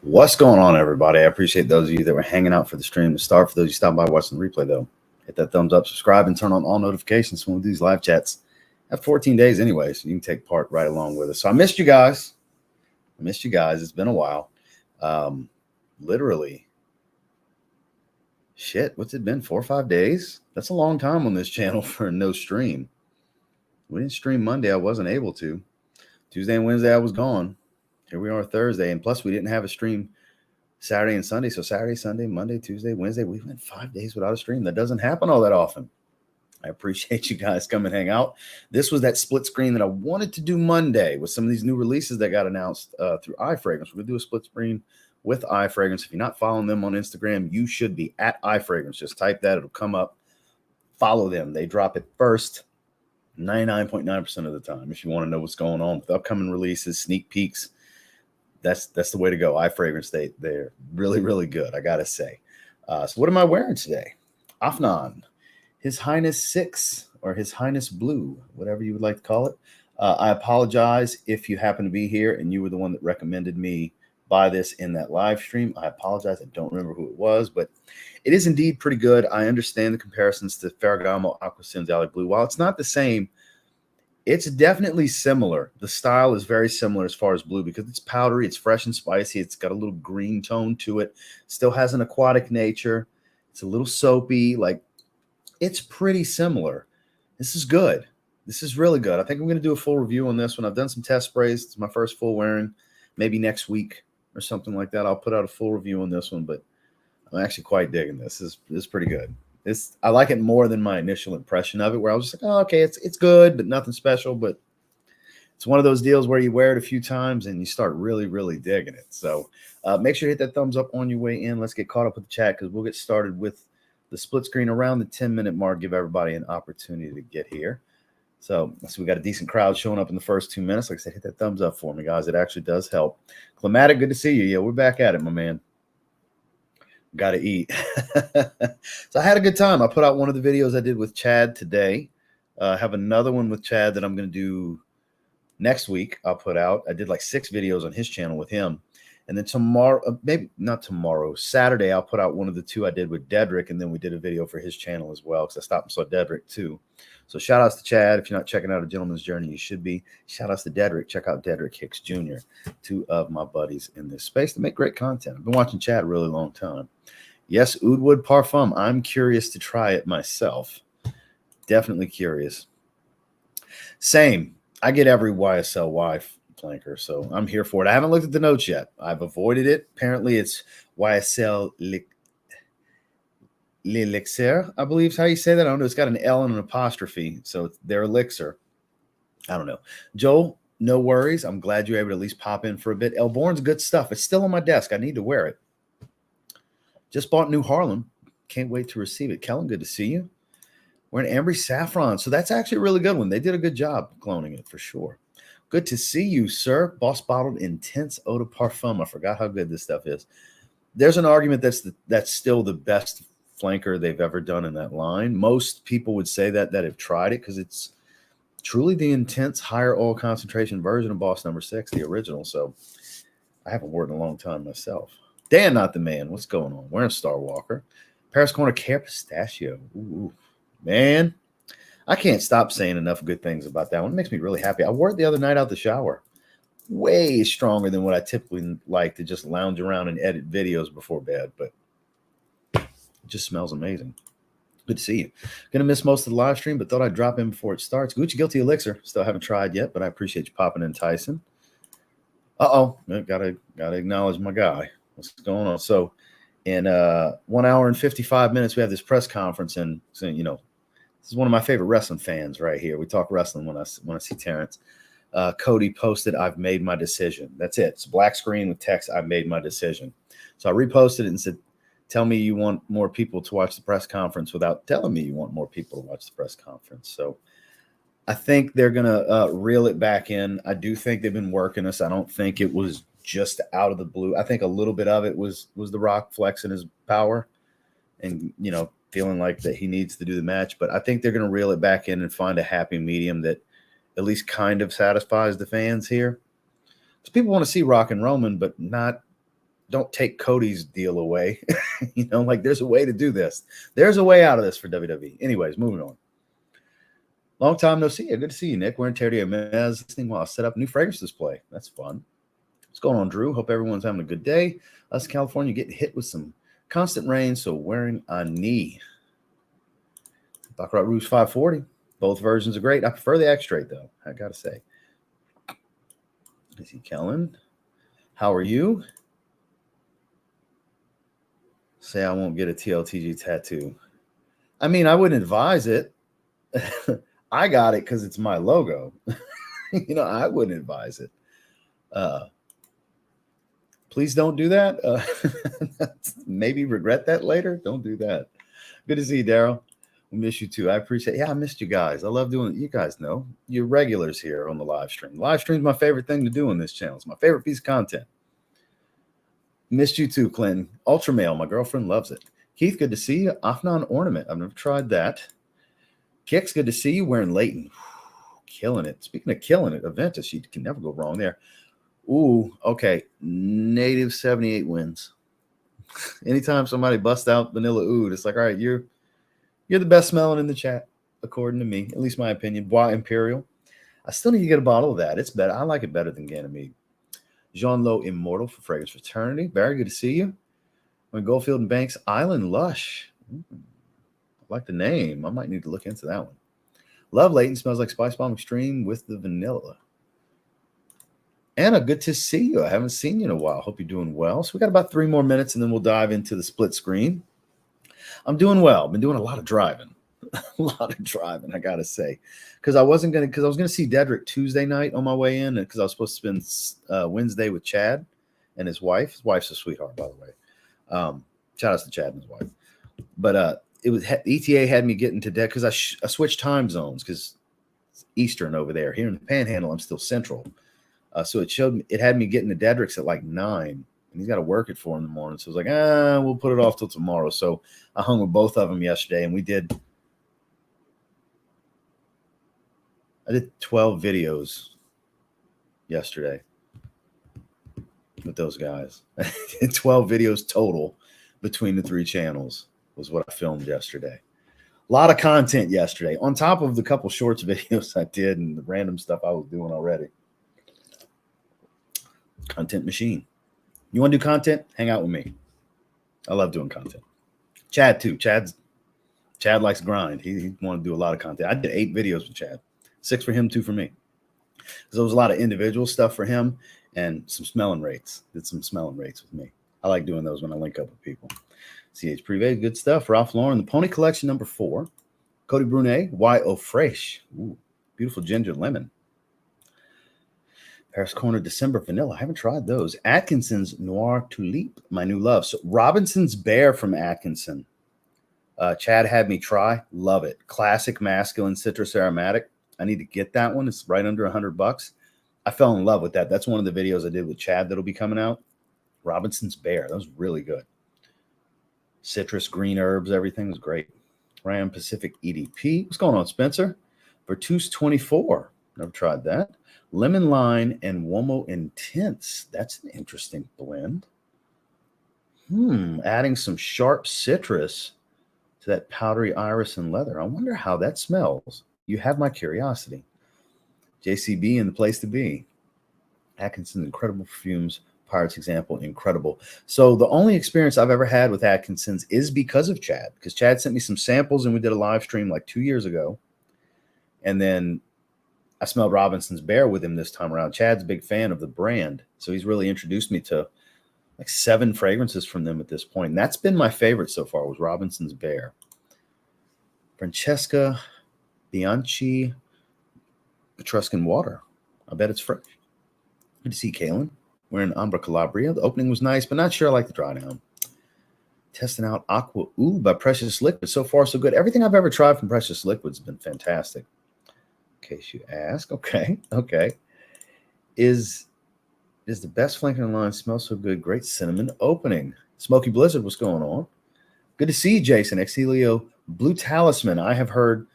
What's going on, everybody? I appreciate those of you that were hanging out for the stream to start. For those of you stopping by watching the replay, though, hit that thumbs up, subscribe, and turn on all notifications when we do these live chats. I have 14 days anyway, so you can take part right along with us. So I missed you guys. It's been a while. Literally, shit, what's it been? 4 or 5 days? That's a long time on this channel for no stream. We didn't stream Monday. I wasn't able to. Tuesday and Wednesday, I was gone. Here we are Thursday, and plus we didn't have a stream Saturday and Sunday. So Saturday, Sunday, Monday, Tuesday, Wednesday, we went 5 days without a stream. That doesn't happen all that often. I appreciate you guys come and hang out. This was that split screen that I wanted to do Monday with some of these new releases that got announced through iFragrance. We're going to do a split screen with iFragrance. If you're not following them on Instagram, you should be at iFragrance. Just type that. It'll come up. Follow them. They drop it first 99.9% of the time. If you want to know what's going on with upcoming releases, sneak peeks, that's the way to go. iFragrance, they're really, really good, I gotta say. So what am I wearing today? Afnan, His Highness 6 or His Highness Blue, whatever you would like to call it. I apologize if you happen to be here and you were the one that recommended me buy this in that live stream. I apologize. I don't remember who it was, but it is indeed pretty good. I understand the comparisons to Ferragamo Aqua Senzale Blue. While it's not the same, it's definitely similar. The style is very similar as far as blue because it's powdery, it's fresh and spicy. It's got a little green tone to it. Still has an aquatic nature. It's a little soapy. Like, it's pretty similar. This is good. This is really good. I think I'm going to do a full review on this one. I've done some test sprays. It's my first full wearing. Maybe next week or something like that, I'll put out a full review on this one. But I'm actually quite digging this. This is pretty good. I like it more than my initial impression of it, where I was just like, oh, okay, it's good, but nothing special. But it's one of those deals where you wear it a few times and you start really, really digging it. So make sure you hit that thumbs up on your way in. Let's get caught up with the chat because we'll get started with the split screen around the 10-minute mark. Give everybody an opportunity to get here. So we got a decent crowd showing up in the first 2 minutes. Like I said, hit that thumbs up for me, guys. It actually does help. Climatic, good to see you. Yeah, we're back at it, my man. Got to eat. So I had a good time. I put out one of the videos I did with Chad today. I have another one with Chad that I'm going to do next week. I'll put out. I did like 6 videos on his channel with him. And then tomorrow, maybe not tomorrow, Saturday, I'll put out one of the 2 I did with Dedrick. And then we did a video for his channel as well because I stopped and saw Dedrick too. So shout outs to Chad. If you're not checking out A Gentleman's Journey, you should be. Shout outs to Dedrick. Check out Dedrick Hicks Jr., 2 of my buddies in this space that make great content. I've been watching Chad a really long time. Yes, Oudwood Parfum. I'm curious to try it myself. Definitely curious. Same. I get every YSLY flanker, so I'm here for it. I haven't looked at the notes yet. I've avoided it. Apparently, it's YSL Elixir, I believe is how you say that. I don't know. It's got an L and an apostrophe, so it's their Elixir. I don't know. Joel, no worries. I'm glad you're able to at least pop in for a bit. Elborn's good stuff. It's still on my desk. I need to wear it. Just bought New Harlem. Can't wait to receive it. Kellen, good to see you. We're in Ambry Saffron, so that's actually a really good one. They did a good job cloning it for sure. Good to see you, sir. Boss Bottled Intense Eau de Parfum. I forgot how good this stuff is. There's an argument that's still the best flanker they've ever done in that line. Most people would say that have tried it because it's truly the intense higher oil concentration version of Boss Number 6, the original. So I haven't worn it in a long time myself. Dan, not the man. What's going on? Wearing Star Walker. Paris Corner Care Pistachio. Ooh, man. I can't stop saying enough good things about that one. It makes me really happy. I wore it the other night out the shower. Way stronger than what I typically like to just lounge around and edit videos before bed. But it just smells amazing. Good to see you. Gonna miss most of the live stream, but thought I'd drop in before it starts. Gucci Guilty Elixir. Still haven't tried yet, but I appreciate you popping in, Tyson. Uh-oh. Gotta acknowledge my guy. What's going on? So in 1 hour and 55 minutes, we have this press conference, and so, you know, this is one of my favorite wrestling fans right here. We talk wrestling when I see Terrence. Cody posted, "I've made my decision." That's it. It's a black screen with text, "I've made my decision." So I reposted it and said, "Tell me you want more people to watch the press conference without telling me you want more people to watch the press conference." So I think they're going to reel it back in. I do think they've been working us. I don't think it was just out of the blue. I think a little bit of it was The Rock flexing his power and, you know, feeling like that he needs to do the match. But I think they're going to reel it back in and find a happy medium that at least kind of satisfies the fans here. Because people want to see Rock and Roman, but not don't take Cody's deal away. You know, like there's a way to do this. There's a way out of this for WWE. Anyways, moving on. Long time no see. Good to see you, Nick. We're in Terry Mez listening while I set up a new fragrance display. That's fun. What's going on, Drew? Hope everyone's having a good day. Us in California getting hit with some constant rain, so wearing a knee. Baccarat Rouge 540. Both versions are great. I prefer the X-Straight, though, I got to say. Is he Kellen? How are you? Say I won't get a TLTG tattoo. I mean, I wouldn't advise it. I got it because it's my logo. You know, I wouldn't advise it. Please don't do that. Maybe regret that later. Don't do that. Good to see you, Daryl. We miss you too. I appreciate it. Yeah, I missed you guys. I love doing it. You guys know. You're regulars here on the live stream. Live stream is my favorite thing to do on this channel. It's my favorite piece of content. Missed you too, Clinton. Ultra Male. My girlfriend loves it. Keith, good to see you. Afnan Ornament. I've never tried that. Kix, good to see you. Wearing Leighton. Killing it. Speaking of killing it, Aventus, you can never go wrong there. Ooh, okay. Native 78 wins. Anytime somebody busts out vanilla oud, it's like, all right, you're the best smelling in the chat, according to me. At least my opinion. Bois Imperial. I still need to get a bottle of that. It's better. I like it better than Ganymede. Jean Lo Immortal for Fragrance Fraternity. Barry, good to see you. When Goldfield and Banks Island Lush. I like the name. I might need to look into that one. Love Leighton. Smells like Spice Bomb Extreme with the vanilla. Anna, good to see you. I haven't seen you in a while. Hope you're doing well. So we got about 3 more minutes, and then we'll dive into the split screen. I'm doing well. Been doing a lot of driving. A lot of driving, I got to say. Because I was going to see Dedrick Tuesday night on my way in, and because I was supposed to spend Wednesday with Chad and his wife. His wife's a sweetheart, by the way. Shout out to Chad and his wife. But it was ETA had me getting to Dead because I switched time zones because it's Eastern over there. Here in the Panhandle, I'm still Central. So it had me getting to Dedrick's at like 9, and he's got to work at 4 in the morning. So I was like, we'll put it off till tomorrow. So I hung with both of them yesterday, and I did 12 videos yesterday with those guys. 12 videos total between the 3 channels was what I filmed yesterday. A lot of content yesterday, on top of the couple shorts videos I did and the random stuff I was doing already. Content machine. You want to do content? Hang out with me. I love doing content. Chad too. Chad likes grind. He wanted to do a lot of content. I did 8 videos with Chad. 6 for him, 2 for me. So there was a lot of individual stuff for him and some smelling rates. Did some smelling rates with me. I like doing those when I link up with people. CH Privé, good stuff. Ralph Lauren, the Pony Collection number 4. Cody Brunet, Y Eau Fraiche. Ooh, beautiful ginger lemon. Paris Corner December Vanilla. I haven't tried those. Atkinson's Noir Tulipe, my new love. So Robinson's Bear from Atkinson. Chad had me try. Love it. Classic masculine citrus aromatic. I need to get that one. It's right under $100. I fell in love with that. That's one of the videos I did with Chad that'll be coming out. Robinson's Bear. That was really good. Citrus, green herbs, everything was great. Ram Pacific EDP. What's going on, Spencer? Vertus 24. Never tried that. Lemon Lime and Womo Intense. That's an interesting blend. Adding some sharp citrus to that powdery iris and leather. I wonder how that smells. You have my curiosity. JCB and the place to be. Atkinson's incredible perfumes. Pirates example, incredible. So the only experience I've ever had with Atkinson's is because of Chad. Because Chad sent me some samples and we did a live stream like 2 years ago. And then I smelled Robinson's Bear with him this time around. Chad's a big fan of the brand. So he's really introduced me to like 7 fragrances from them at this point. And that's been my favorite so far was Robinson's Bear. Francesca Bianchi Etruscan Water. I bet it's fresh. Good to see Kaylin. We're in Ambra Calabria. The opening was nice, but not sure I like the dry down. Testing out Aqua Ooh by Precious Liquid. So far, so good. Everything I've ever tried from Precious Liquid has been fantastic. In case you ask. Okay. Is the best flanking line. Smells so good. Great cinnamon opening. Smoky Blizzard, what's going on? Good to see you, Jason. Exilio Blue Talisman. I've heard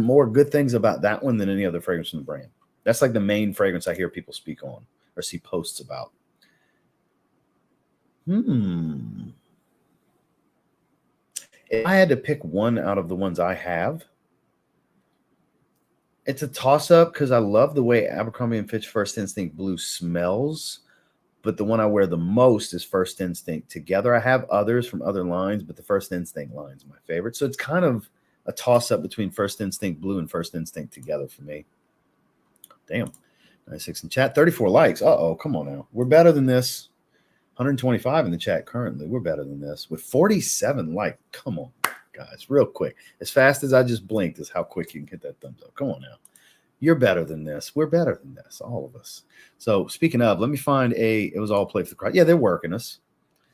more good things about that one than any other fragrance from the brand. That's like the main fragrance I hear people speak on or see posts about. If I had to pick one out of the ones I have, it's a toss-up because I love the way Abercrombie & Fitch First Instinct Blue smells, but the one I wear the most is First Instinct Together. I have others from other lines, but the First Instinct line is my favorite. So it's kind of a toss-up between First Instinct Blue and First Instinct Together for me. Damn. 96 in chat. 34 likes. Uh-oh, come on now. We're better than this. 125 in the chat currently. We're better than this. With 47 likes. Come on, guys, real quick. As fast as I just blinked is how quick you can hit that thumbs up. Come on now. You're better than this. We're better than this, all of us. So speaking of, let me find it was all play for the crowd. Yeah, they're working us.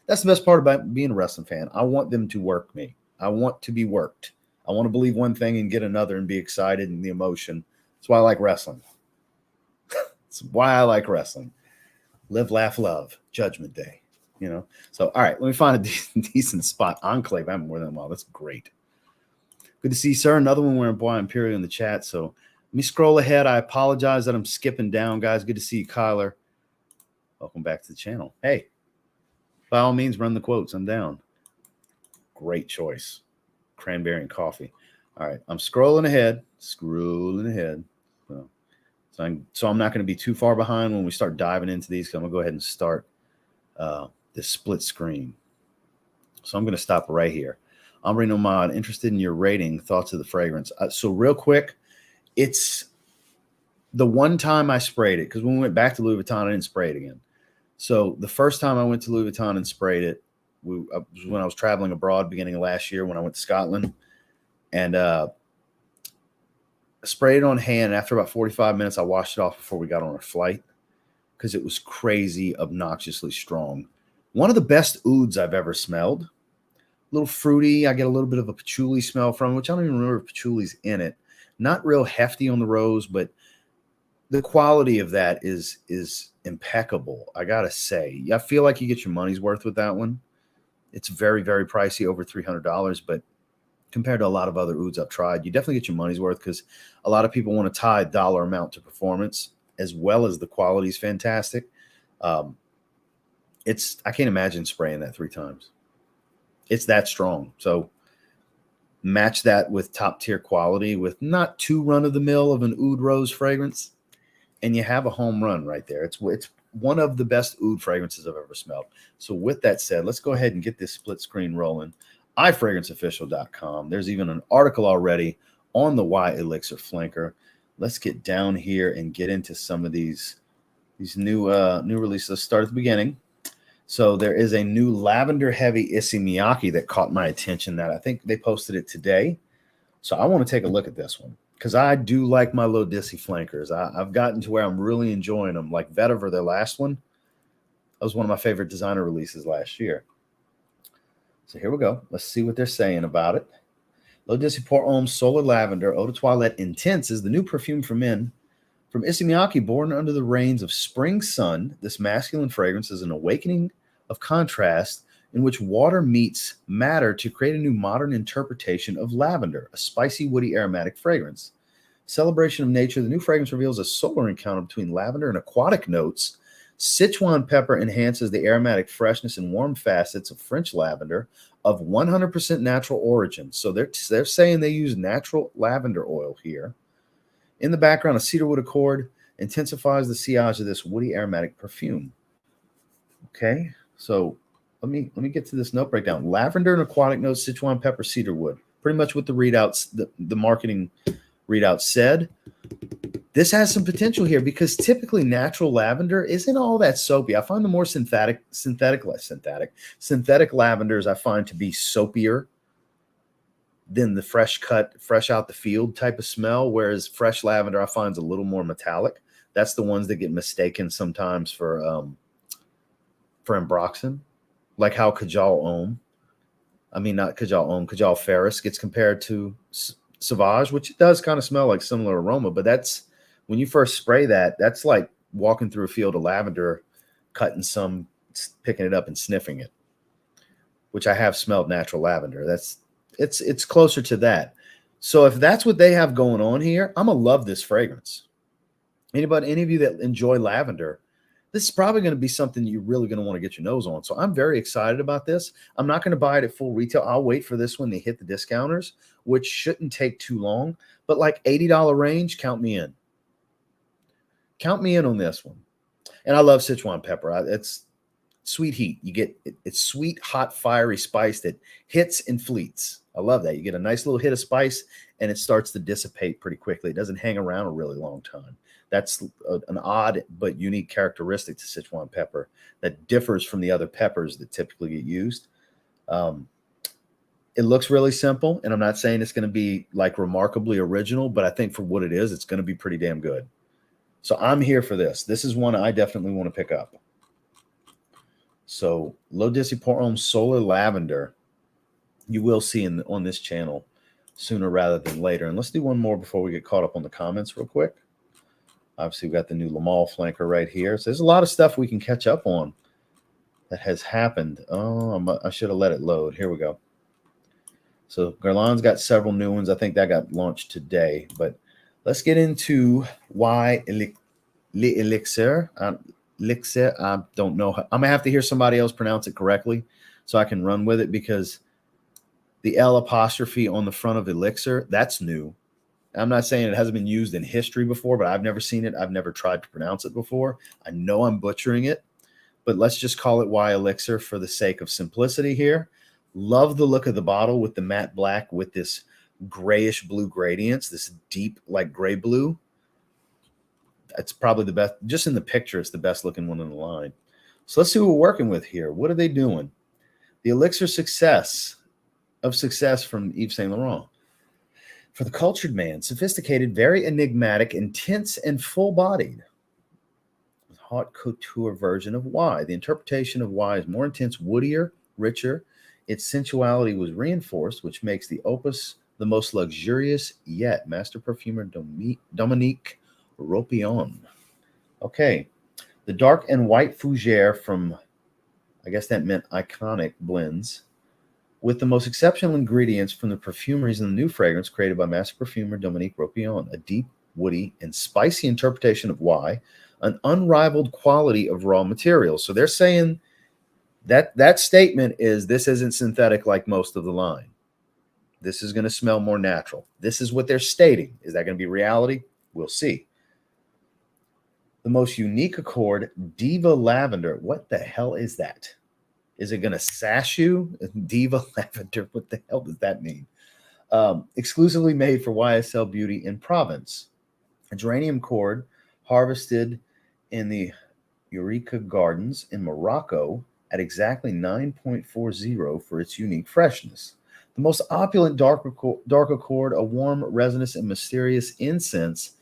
That's the best part about being a wrestling fan. I want them to work me. I want to be worked. I want to believe one thing and get another and be excited and the emotion. That's why I like wrestling. That's why I like wrestling. Live, laugh, love. Judgment Day. You know? So, all right, let me find a decent spot. Enclave. I haven't worn that in a while. That's great. Good to see you, sir. Another one wearing Bois Imperial in the chat. So let me scroll ahead. I apologize that I'm skipping down, guys. Good to see you, Kyler. Welcome back to the channel. Hey, by all means, run the quotes. I'm down. Great choice. Cranberry and coffee. All right, I'm scrolling ahead. So I'm not going to be too far behind when we start diving into these. So I'm going to go ahead and start this split screen. So I'm going to stop right here. Omri Nomad, interested in your rating, thoughts of the fragrance. So real quick, it's the one time I sprayed it, because when we went back to Louis Vuitton, I didn't spray it again. So the first time I went to Louis Vuitton and sprayed it was when I was traveling abroad beginning of last year when I went to Scotland. And sprayed it on hand. After about 45 minutes, I washed it off before we got on our flight because it was crazy, obnoxiously strong. One of the best ouds I've ever smelled. A little fruity. I get a little bit of a patchouli smell from it, which I don't even remember if patchouli's in it. Not real hefty on the rose, but the quality of that is impeccable, I got to say. I feel like you get your money's worth with that one. It's very, very pricey, over $300, but compared to a lot of other ouds I've tried, you definitely get your money's worth because a lot of people want to tie dollar amount to performance as well as the quality is fantastic. I can't imagine spraying that 3 times. It's that strong. So match that with top tier quality with not too run of the mill of an oud rose fragrance, and you have a home run right there. It's one of the best oud fragrances I've ever smelled. So with that said, let's go ahead and get this split screen rolling. iFragranceofficial.com. There's even an article already on the Y Elixir flanker. Let's get down here and get into some of these new releases. Let's start at the beginning. So there is a new lavender heavy Issey Miyake that caught my attention that I think they posted it today. So I want to take a look at this one because I do like my L'Odyssey flankers. I've gotten to where I'm really enjoying them. Like Vetiver, their last one. That was one of my favorite designer releases last year. So here we go. Let's see what they're saying about it. L'Odyssey Pour Homme Solar Lavender Eau de Toilette Intense is the new perfume for men from Issey Miyake. Born under the rains of spring sun, this masculine fragrance is an awakening of contrast in which water meets matter to create a new modern interpretation of lavender, a spicy, woody, aromatic fragrance. Celebration of nature, the new fragrance reveals a solar encounter between lavender and aquatic notes. Sichuan pepper enhances the aromatic freshness and warm facets of French lavender of 100% natural origin. So they're saying they use natural lavender oil here. In the background, a cedarwood accord intensifies the sillage of this woody aromatic perfume. Okay, so let me get to this note breakdown. Lavender and aquatic notes, Sichuan pepper, cedarwood. Pretty much what the readouts, the marketing readout said. This has some potential here because typically natural lavender isn't all that soapy. I find the more synthetic lavenders I find to be soapier than the fresh cut, fresh out the field type of smell, whereas fresh lavender I find is a little more metallic. That's the ones that get mistaken sometimes for Ambroxan, like how Kajal Homme, not Kajal Homme, Kajal Ferris gets compared to Sauvage, which does kind of smell like similar aroma, but that's when you first spray that, that's like walking through a field of lavender, cutting some, picking it up and sniffing it, which I have smelled natural lavender. It's closer to that. So if that's what they have going on here, I'm gonna love this fragrance. Any of you that enjoy lavender, this is probably going to be something you're really going to want to get your nose on. So I'm very excited about this. I'm not going to buy it at full retail. I'll wait for this one to hit the discounters, which shouldn't take too long. But like $80 range, count me in. Count me in on this one. And I love Sichuan pepper. It's sweet heat. You get it's sweet, hot, fiery spice that hits and fleets. I love that. You get a nice little hit of spice and it starts to dissipate pretty quickly. It doesn't hang around a really long time. That's an odd but unique characteristic to Sichuan pepper that differs from the other peppers that typically get used. It looks really simple, and I'm not saying it's going to be like remarkably original, but I think for what it is, it's going to be pretty damn good. So I'm here for this. This is one I definitely want to pick up. So L'Odyssée Pour Homme Solar Lavender, you will see on this channel sooner rather than later. And let's do one more before we get caught up on the comments real quick. Obviously, we've got the new Lamal flanker right here. So there's a lot of stuff we can catch up on that has happened. Oh, I should have let it load. Here we go. So Guerlain's got several new ones. I think that got launched today. But let's get into why Elixir. Elixir, I don't know. I'm going to have to hear somebody else pronounce it correctly so I can run with it, because the L apostrophe on the front of Elixir, that's new. I'm not saying it hasn't been used in history before, but I've never seen it. I've never tried to pronounce it before. I know I'm butchering it, but let's just call it Y Elixir for the sake of simplicity here. Love the look of the bottle with the matte black with this grayish blue gradients, this deep like gray blue. It's probably the best. Just in the picture, it's the best looking one in the line. So let's see what we're working with here. What are they doing? The Elixir of success from Yves Saint Laurent. For the cultured man, sophisticated, very enigmatic, intense, and full-bodied. Haute couture version of Y. The interpretation of Y is more intense, woodier, richer. Its sensuality was reinforced, which makes the opus the most luxurious yet. Master perfumer Dominique Ropillon. Okay. The dark and white fougere from, I guess that meant iconic blends, with the most exceptional ingredients from the perfumeries in the new fragrance created by master perfumer Dominique Ropillon. A deep, woody, and spicy interpretation of Y, an unrivaled quality of raw materials. So they're saying that statement is, this isn't synthetic like most of the line. This is going to smell more natural. This is what they're stating. Is that going to be reality? We'll see. The most unique accord, Diva Lavender. What the hell is that? Is it going to sash you? Diva Lavender. What the hell does that mean? Exclusively made for YSL Beauty in Provence. A geranium cord harvested in the Eureka Gardens in Morocco at exactly 9.40 for its unique freshness. The most opulent dark accord, a warm, resinous, and mysterious incense,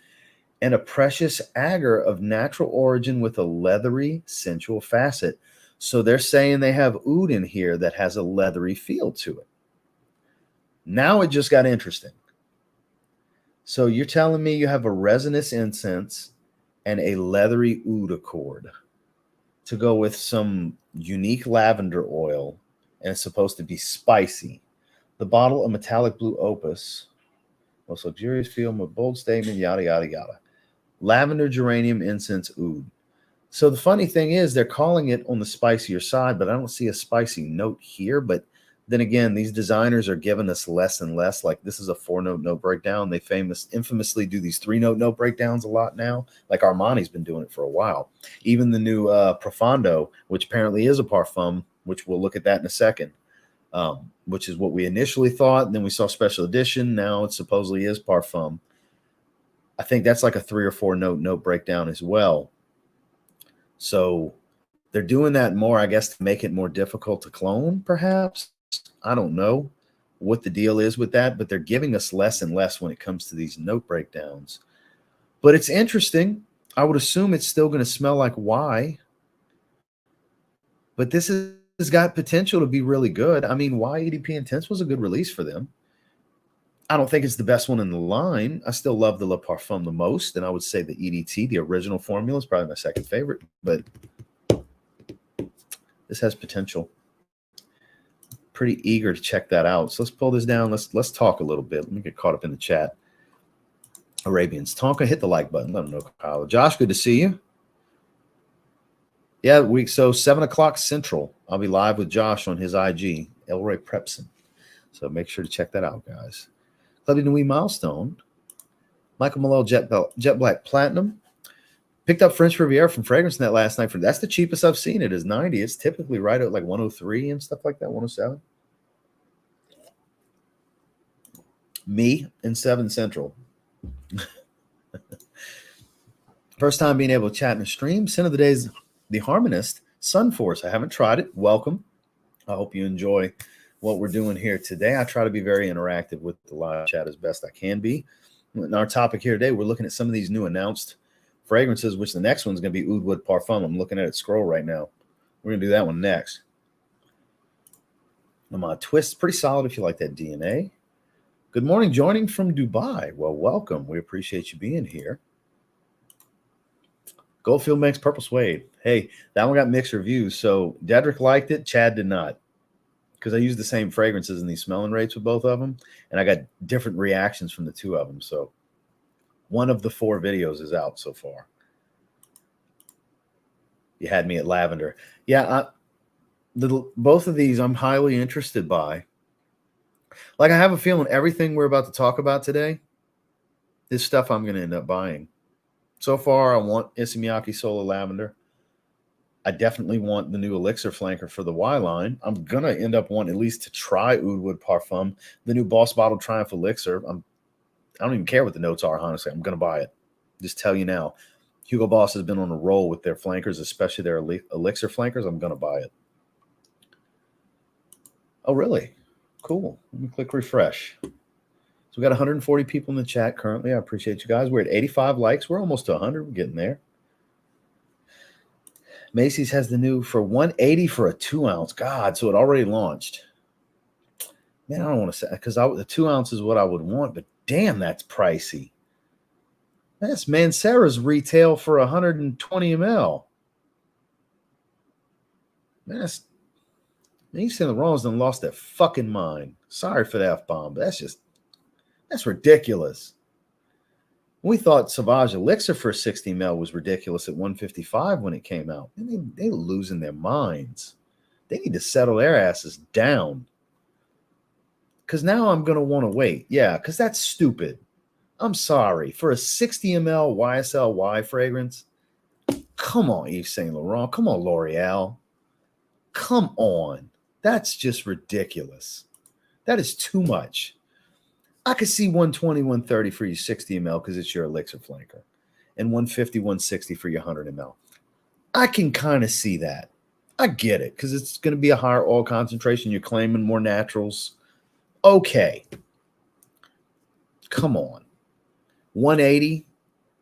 and a precious agar of natural origin with a leathery, sensual facet. So they're saying they have oud in here that has a leathery feel to it. Now it just got interesting. So you're telling me you have a resinous incense and a leathery oud accord to go with some unique lavender oil, and it's supposed to be spicy. The bottle, a metallic blue opus, most luxurious feel, a bold statement, yada, yada, yada. Lavender, geranium, incense, oud. So the funny thing is they're calling it on the spicier side, but I don't see a spicy note here. But then again, these designers are giving us less and less. Like this is a 4-note note breakdown. They infamously do these 3-note note breakdowns a lot now. Like Armani's been doing it for a while. Even the new Profondo, which apparently is a Parfum, which we'll look at that in a second, which is what we initially thought. And then we saw special edition. Now it supposedly is Parfum. I think that's like a 3 or 4-note note breakdown as well. So they're doing that more, I guess, to make it more difficult to clone, perhaps. I don't know what the deal is with that, but they're giving us less and less when it comes to these note breakdowns. But it's interesting. I would assume it's still going to smell like Y. But this has got potential to be really good. I mean, Y EDP Intense was a good release for them. I don't think it's the best one in the line. I still love the Le Parfum the most, and I would say the EDT, the original formula, is probably my second favorite. But this has potential. Pretty eager to check that out. So let's pull this down. Let's talk a little bit. Let me get caught up in the chat. Arabians, Tonka, hit the like button. Let them know, Kyle. Josh, good to see you. Yeah, so 7 o'clock Central. I'll be live with Josh on his IG, Elroy Prepson. So make sure to check that out, guys. Clubby Nui Milestone. Michael Malone Jet Black Platinum. Picked up French Riviera from Fragrance Net last night. That's the cheapest I've seen. It is 90. It's typically right at like 103 and stuff like that, 107. Me and 7 Central. First time being able to chat in a stream. Sin of the day is the Harmonist Sun Force. I haven't tried it. Welcome. I hope you enjoy what we're doing here today. I try to be very interactive with the live chat as best I can be. In our topic here today, we're looking at some of these new announced fragrances, which the next one's going to be Oud Wood Parfum. I'm looking at it scroll right now. We're going to do that one next. My twist, pretty solid if you like that DNA. Good morning, joining from Dubai. Well, welcome. We appreciate you being here. Goldfield makes Purple Suede. Hey, that one got mixed reviews. So Dedrick liked it. Chad did not. Because I used the same fragrances in these smelling rates with both of them. And I got different reactions from the two of them. So one of the 4 videos is out so far. You had me at lavender. Yeah, both of these I'm highly interested by. Like, I have a feeling everything we're about to talk about today is stuff I'm going to end up buying. So far, I want Issey Miyake Solar Lavender. I definitely want the new Elixir flanker for the Y line. I'm going to end up wanting at least to try Oud Wood Parfum, the new Boss Bottle Triumph Elixir. I don't even care what the notes are, honestly. I'm going to buy it. Just tell you now. Hugo Boss has been on a roll with their flankers, especially their Elixir flankers. I'm going to buy it. Oh, really? Cool. Let me click refresh. So we got 140 people in the chat currently. I appreciate you guys. We're at 85 likes. We're almost to 100. We're getting there. Macy's has the new for $180 for a 2-ounce. God, so it already launched. Man, I don't want to say, because the 2 ounce is what I would want, but damn, that's pricey. That's Mancera's retail for 120 ml. Man, Yves Saint Laurent's done lost their fucking mind. Sorry for the F-bomb, but that's ridiculous. We thought Sauvage Elixir for 60 ml was ridiculous at 155 when it came out. And they're losing their minds. They need to settle their asses down. Because now I'm going to want to wait. Yeah, because that's stupid. I'm sorry. For a 60 ml YSL Y fragrance, come on, Yves Saint Laurent. Come on, L'Oreal. Come on. That's just ridiculous. That is too much. I could see 120, 130 for your 60 ml because it's your Elixir flanker, and 150, 160 for your 100 ml. I can kind of see that. I get it because it's going to be a higher oil concentration. You're claiming more naturals. Okay. Come on. 180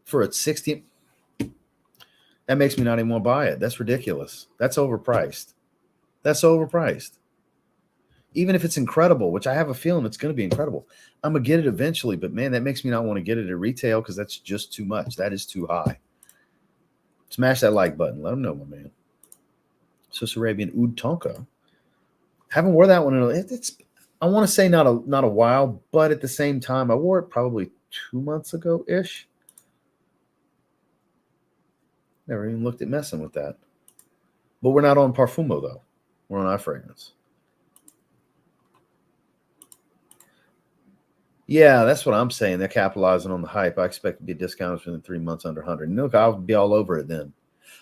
for a 60. That makes me not even want to buy it. That's ridiculous. That's overpriced. That's overpriced. Even if it's incredible, which I have a feeling it's going to be incredible, I'm going to get it eventually. But, man, that makes me not want to get it at retail because that's just too much. That is too high. Smash that like button. Let them know, my man. Swiss Arabian Oud Tonka. Haven't wore that one in it's I want to say not a while, but at the same time, I wore it probably 2 months ago-ish. Never even looked at messing with that. But we're not on Parfumo, though. We're on iFragrance. Yeah, that's what I'm saying. They're capitalizing on the hype. I expect to be discounted within 3 months under 100. And look, I'll be all over it then.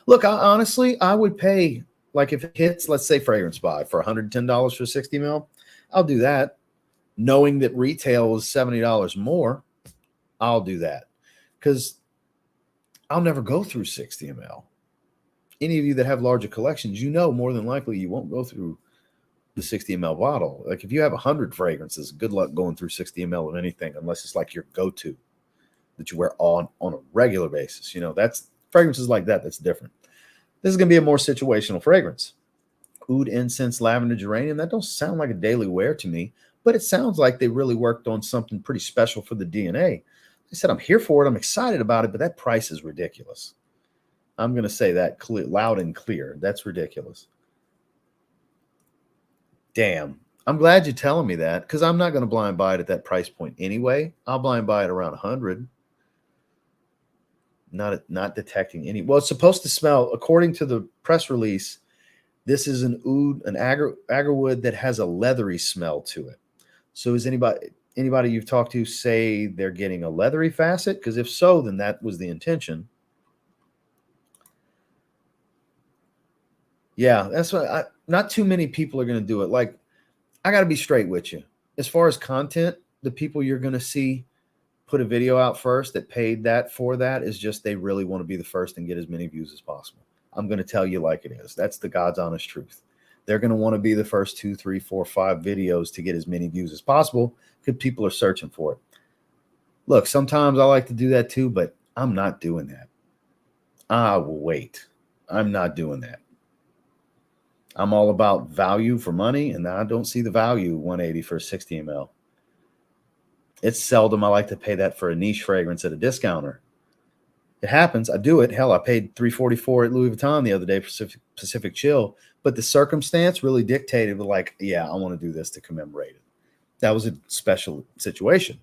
Look, honestly, I would pay, like if it hits, let's say fragrance buy for $110 for 60 ml, I'll do that. Knowing that retail is $70 more, I'll do that. Because I'll never go through 60 ml. Any of you that have larger collections, you know more than likely you won't go through the 60 ml bottle. Like if you have 100 fragrances, good luck going through 60 ml of anything unless it's like your go-to that you wear on a regular basis. You know, that's fragrances like that. That's different. This is going to be a more situational fragrance. Oud Incense Lavender Geranium. That don't sound like a daily wear to me, but it sounds like they really worked on something pretty special for the DNA. I said, I'm here for it. I'm excited about it, but that price is ridiculous. I'm going to say that loud and clear. That's ridiculous. Damn. I'm glad you're telling me that because I'm not going to blind buy it at that price point anyway. I'll blind buy it around 100. Not detecting any. Well, it's supposed to smell, according to the press release, this is an oud, an agarwood that has a leathery smell to it. So is anybody you've talked to say they're getting a leathery facet? Because if so, then that was the intention. Yeah, that's what not too many people are going to do it. Like, I got to be straight with you. As far as content, the people you're going to see put a video out first that paid that for that is just they really want to be the first and get as many views as possible. I'm going to tell you like it is. That's the God's honest truth. They're going to want to be the first 2, 3, 4, 5 videos to get as many views as possible because people are searching for it. Look, sometimes I like to do that too, but I'm not doing that. I will wait. I'm not doing that. I'm all about value for money, and I don't see the value 180 for a 60 ml. It's seldom I like to pay that for a niche fragrance at a discounter. It happens. I do it. Hell, I paid $344 at Louis Vuitton the other day for Pacific Chill, but the circumstance really dictated, like, yeah, I want to do this to commemorate it. That was a special situation.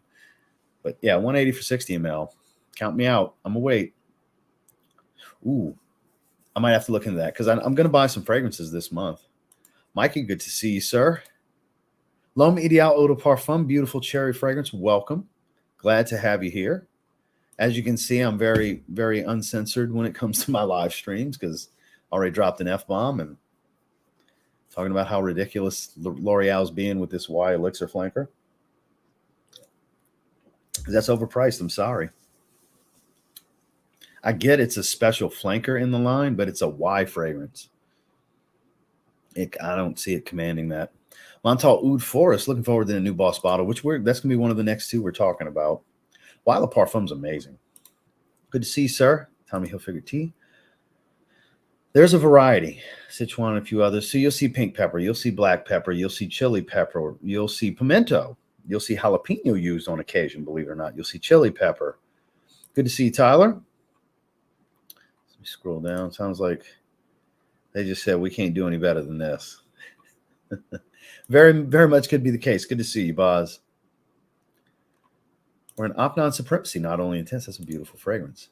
But yeah, 180 for 60 ml. Count me out. I'm going to wait. Ooh, I might have to look into that because I'm going to buy some fragrances this month. Mikey, good to see you, sir. L'Homme Ideal Eau de Parfum, beautiful cherry fragrance. Welcome. Glad to have you here. As you can see, I'm very, very uncensored when it comes to my live streams because I already dropped an F-bomb and talking about how ridiculous L'Oreal's being with this Y Elixir flanker. That's overpriced. I'm sorry. I get it's a special flanker in the line, but it's a Y fragrance. I don't see it commanding that. Montal Oud Forest, looking forward to the new Boss bottle, that's going to be one of the next two we're talking about. While the Parfum's amazing. Good to see you, sir. Tommy Hilfiger tea. There's a variety. Sichuan and a few others. So you'll see pink pepper. You'll see black pepper. You'll see chili pepper. You'll see pimento. You'll see jalapeno used on occasion, believe it or not. You'll see chili pepper. Good to see you, Tyler. Let me scroll down. Sounds like they just said we can't do any better than this. Very, very much could be the case. Good to see you, Boz. We're an Opnon Supremacy, not only intense. That's a beautiful fragrance.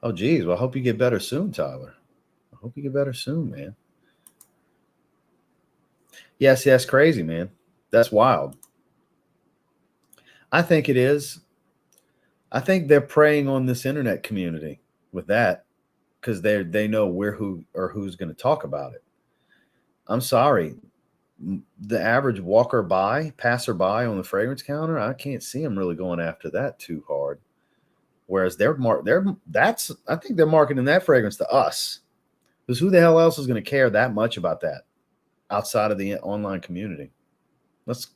Oh, geez. Well, I hope you get better soon, Tyler. I hope you get better soon, man. Yes, that's crazy, man. That's wild. I think it is. I think they're preying on this internet community with that because they know who's going to talk about it. I'm sorry. The average passerby on the fragrance counter, I can't see them really going after that too hard. Whereas I think they're marketing that fragrance to us. Because who the hell else is going to care that much about that outside of the online community? Let's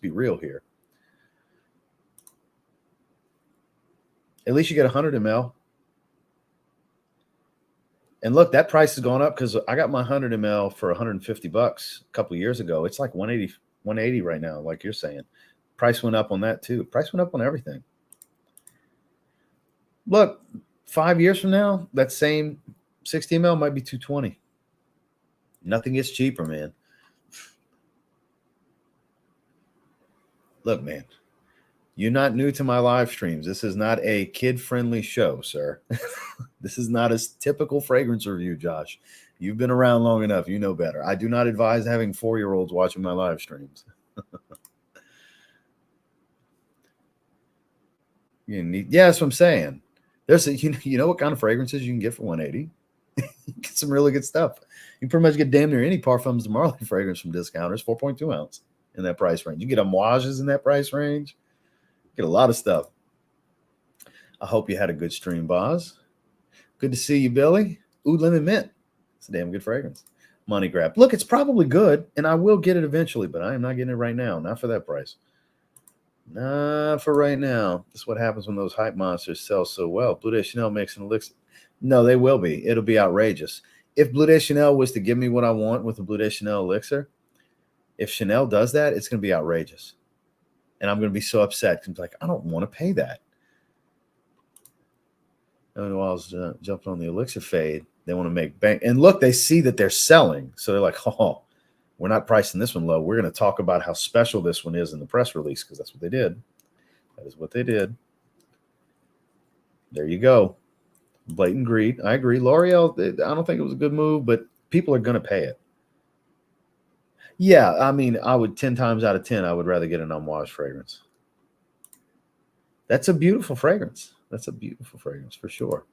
be real here. At least you get 100 ml. And look, that price has gone up because I got my 100 ml for $150 a couple of years ago. It's like 180 right now, like you're saying. Price went up on that too. Price went up on everything. Look, 5 years from now, that same 60 ml might be $220. Nothing gets cheaper, man. Look, man, you're not new to my live streams. This is not a kid-friendly show, sir. This is not a typical fragrance review, Josh. You've been around long enough. You know better. I do not advise having 4-year-olds watching my live streams. Yeah, that's what I'm saying. There's you know what kind of fragrances you can get for 180? You get some really good stuff. You pretty much get damn near any Parfums de Marly fragrance from discounters, 4.2 ounce in that price range. You get Amouages in that price range. Get a lot of stuff. I hope you had a good stream, Boz. Good to see you, Billy. Oud Lemon Mint. It's a damn good fragrance. Money grab. Look, it's probably good, and I will get it eventually, but I am not getting it right now. Not for that price. Not for right now. This is what happens when those hype monsters sell so well. Bleu de Chanel makes an elixir. No, they will be. It'll be outrageous. If Bleu de Chanel was to give me what I want with the Bleu de Chanel elixir, if Chanel does that, it's going to be outrageous. And I'm going to be so upset because I'm like, I don't want to pay that. And while I was jumping on the elixir fade, they want to make bank. And look, they see that they're selling. So they're like, oh, we're not pricing this one low. We're going to talk about how special this one is in the press release because that's what they did. That is what they did. There you go. Blatant greed. I agree. L'Oreal, I don't think it was a good move, but people are going to pay it. Yeah, I mean, I would 10 times out of 10, I would rather get an unwashed fragrance. That's a beautiful fragrance. That's a beautiful fragrance for sure.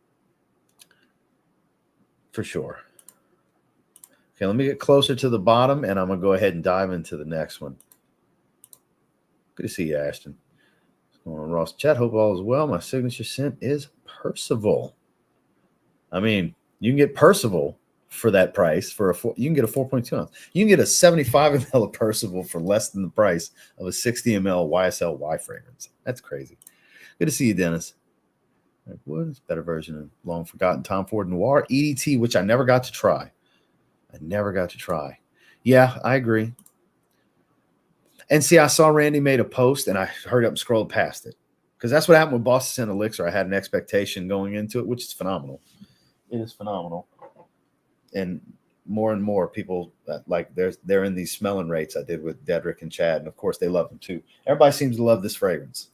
For sure. Okay, let me get closer to the bottom, and I'm going to go ahead and dive into the next one. Good to see you, Ashton. What's going on, Ross? Chat, hope all is well. My signature scent is Percival. I mean, you can get Percival for that price. You can get a 4.2 ounce. You can get a 75 ml of Percival for less than the price of a 60 ml YSL Y fragrance. That's crazy. Good to see you, Dennis. What is a better version of long forgotten Tom Ford Noir EDT, which I never got to try. Yeah, I agree. And see, I saw Randy made a post, and I hurried up and scrolled past it because that's what happened with Boston Scent Elixir. I had an expectation going into it, which is phenomenal. It is phenomenal. And more people like they're in these smelling rates I did with Dedrick and Chad, and of course they love them too. Everybody seems to love this fragrance.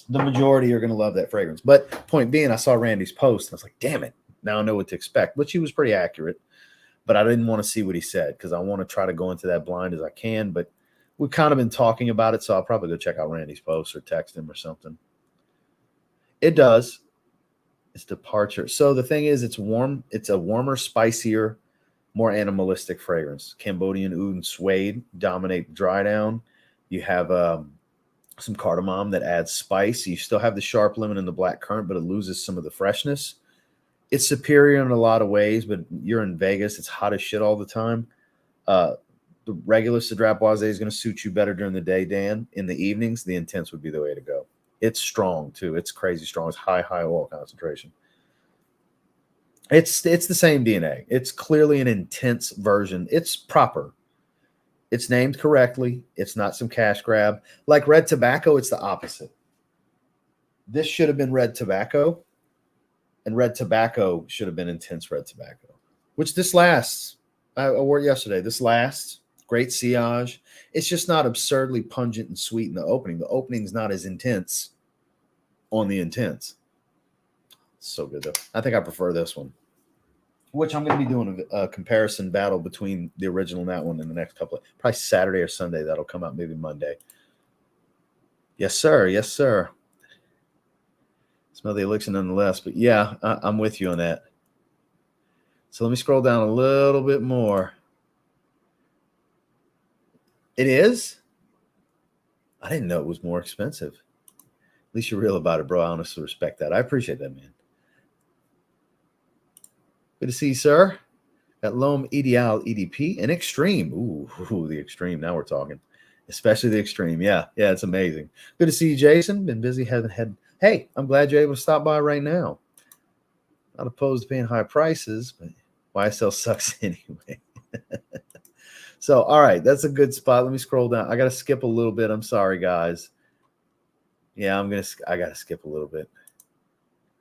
The majority are going to love that fragrance. But point being, I saw Randy's post and I was like, damn it, now I know what to expect. Which he was pretty accurate, but I didn't want to see what he said because I want to try to go into that blind as I can. But we've kind of been talking about it, so I'll probably go check out Randy's post or text him or something. It does. It's departure. So the thing is, it's warm. It's a warmer, spicier, more animalistic fragrance. Cambodian oud and suede dominate dry down. You have some cardamom that adds spice. You still have the sharp lemon and the black currant, but it loses some of the freshness. It's superior in a lot of ways, but you're in Vegas. It's hot as shit all the time. The regular Cedrat Boisé is going to suit you better during the day, Dan. In the evenings, the Intense would be the way to go. It's strong, too. It's crazy strong. It's high oil concentration. It's the same DNA. It's clearly an Intense version. It's proper. It's named correctly. It's not some cash grab. Like Red Tobacco, it's the opposite. This should have been Red Tobacco, and Red Tobacco should have been Intense Red Tobacco, which this lasts. I wore it yesterday. This lasts. Great sillage. It's just not absurdly pungent and sweet in the opening. The opening's not as intense on the Intense. So good, though. I think I prefer this one, which I'm going to be doing a comparison battle between the original and that one in the next couple of, probably Saturday or Sunday. That'll come out maybe Monday. Yes, sir. Yes, sir. Smell the elixir nonetheless. But yeah, I'm with you on that. So let me scroll down a little bit more. It is? I didn't know it was more expensive. At least you're real about it, bro. I honestly respect that. I appreciate that, man. Good to see you, sir. Got L'Homme Ideal EDP and Extreme. Ooh, the Extreme. Now we're talking. Especially the Extreme. Yeah, it's amazing. Good to see you, Jason. Been busy. Haven't had. Hey, I'm glad you're able to stop by right now. Not opposed to paying high prices, but YSL sucks anyway. So, all right, that's a good spot. Let me scroll down. I got to skip a little bit. I'm sorry, guys. Yeah, I got to skip a little bit.